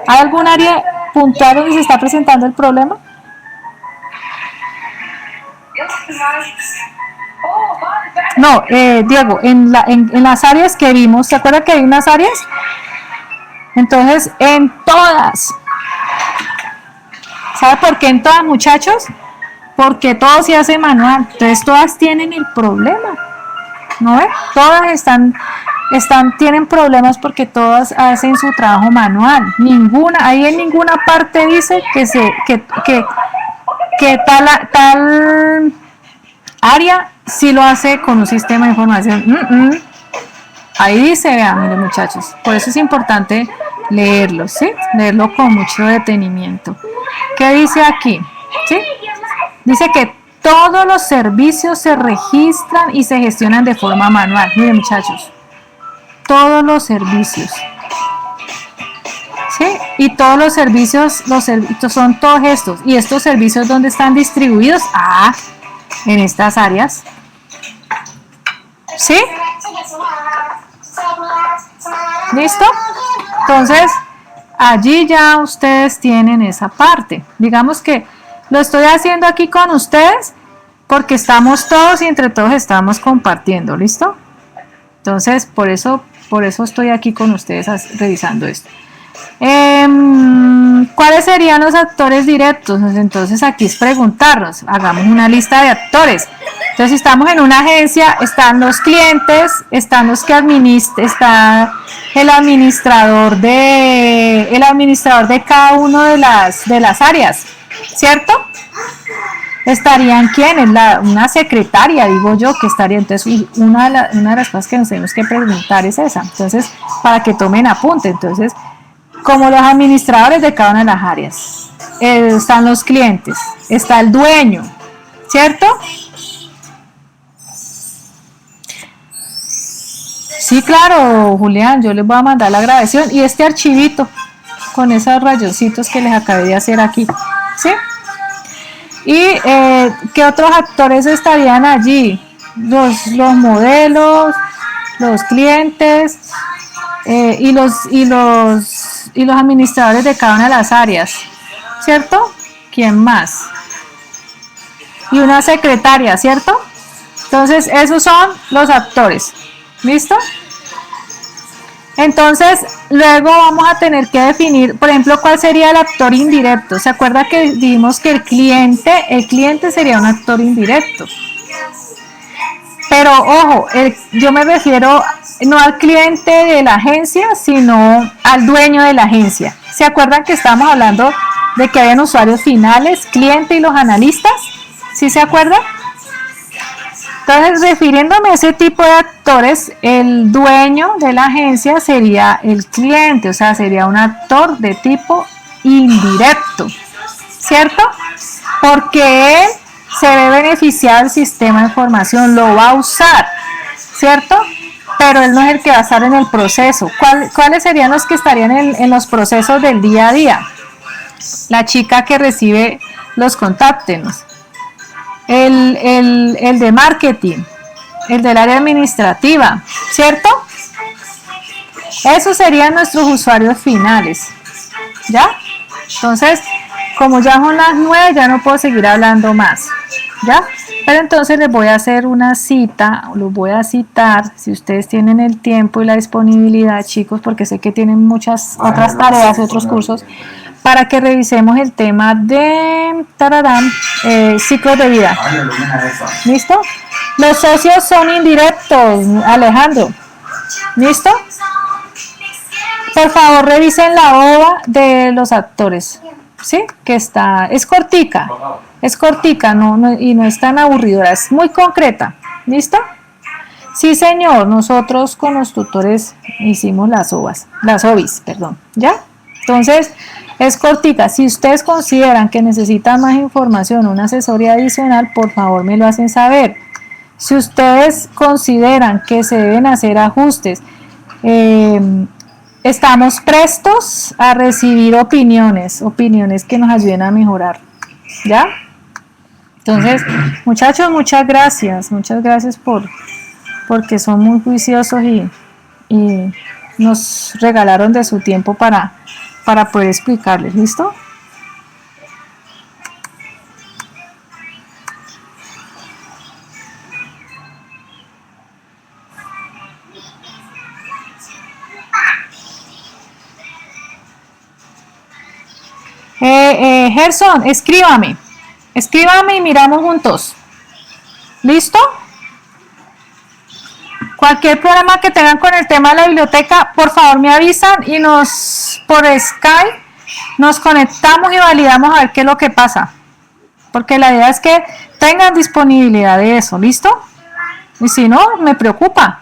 ¿Hay algún área puntual donde se está presentando el problema? No, Diego, en las áreas que vimos, ¿se acuerdan que hay unas áreas? Entonces, en todas. ¿Sabe por qué en todas, muchachos? Porque todo se hace manual. Entonces todas tienen el problema. ¿No ven? Todas tienen problemas porque todas hacen su trabajo manual. Ahí en ninguna parte dice que tal área sí lo hace con un sistema de información. Ahí dice, vean, miren, muchachos. Por eso es importante leerlo, ¿sí? Leerlo con mucho detenimiento. ¿Qué dice aquí? ¿Sí? Dice que todos los servicios se registran y se gestionan de forma manual. Miren, muchachos, todos los servicios. ¿Sí? Y todos los servicios son todos estos. ¿Y estos servicios dónde están distribuidos? en estas áreas. ¿Sí? ¿Listo? Entonces, allí ya ustedes tienen esa parte. Digamos que lo estoy haciendo aquí con ustedes porque estamos todos y entre todos estamos compartiendo. ¿Listo? Entonces, por eso estoy aquí con ustedes revisando esto. ¿Cuáles serían los actores directos? Entonces aquí es preguntarnos, hagamos una lista de actores. Entonces, si estamos en una agencia, están los clientes, están los que administran, está el administrador de cada uno de las áreas, ¿cierto? ¿Estarían quiénes? Una secretaria, digo yo, que estaría. Entonces, una de las cosas que nos tenemos que preguntar es esa. Entonces, para que tomen apunte. Entonces, como los administradores de cada una de las áreas, están los clientes, está el dueño, ¿cierto? Sí, claro, Julián, yo les voy a mandar la grabación y este archivito con esos rayoncitos que les acabé de hacer aquí, ¿sí? ¿Y qué otros actores estarían allí? Los modelos, los clientes y los administradores de cada una de las áreas, ¿cierto? ¿Quién más? Y una secretaria, ¿cierto? Entonces, esos son los actores. ¿Listo? Entonces, luego vamos a tener que definir, por ejemplo, cuál sería el actor indirecto. ¿Se acuerda que dijimos que el cliente sería un actor indirecto? Pero, ojo, yo me refiero no al cliente de la agencia, sino al dueño de la agencia. ¿Se acuerdan que estábamos hablando de que habían usuarios finales, cliente y los analistas? ¿Sí se acuerdan? Entonces, refiriéndome a ese tipo de actores, el dueño de la agencia sería el cliente, o sea, sería un actor de tipo indirecto, ¿cierto? Porque él se ve beneficiado del sistema de información, lo va a usar, ¿cierto? Pero él no es el que va a estar en el proceso. ¿Cuáles serían los que estarían en los procesos del día a día? La chica que recibe los contáctenos. El de marketing, el del área administrativa, ¿cierto? Esos serían nuestros usuarios finales, ¿ya? Entonces, como ya son las 9, ya no puedo seguir hablando más, ¿ya? Pero entonces les voy a hacer una cita, los voy a citar, si ustedes tienen el tiempo y la disponibilidad, chicos, porque sé que tienen muchas otras tareas, otros cursos, para que revisemos el tema de ciclos de vida. ¿Listo? Los socios son indirectos, Alejandro. ¿Listo? Por favor, revisen la hoja de los actores. ¿Sí? Que es cortica. Es cortica, y no es tan aburridora, es muy concreta. ¿Listo? Sí, señor. Nosotros con los tutores hicimos las OBIs, perdón. ¿Ya? Entonces, es cortica. Si ustedes consideran que necesitan más información o una asesoría adicional, por favor me lo hacen saber. Si ustedes consideran que se deben hacer ajustes, estamos prestos a recibir opiniones que nos ayuden a mejorar. ¿Ya? Entonces, muchachos, muchas gracias porque son muy juiciosos y nos regalaron de su tiempo para poder explicarles. ¿Listo? Gerson, escríbame y miramos juntos. ¿Listo? Cualquier problema que tengan con el tema de la biblioteca, por favor me avisan y por Skype nos conectamos y validamos a ver qué es lo que pasa. Porque la idea es que tengan disponibilidad de eso, ¿listo? Y si no, me preocupa.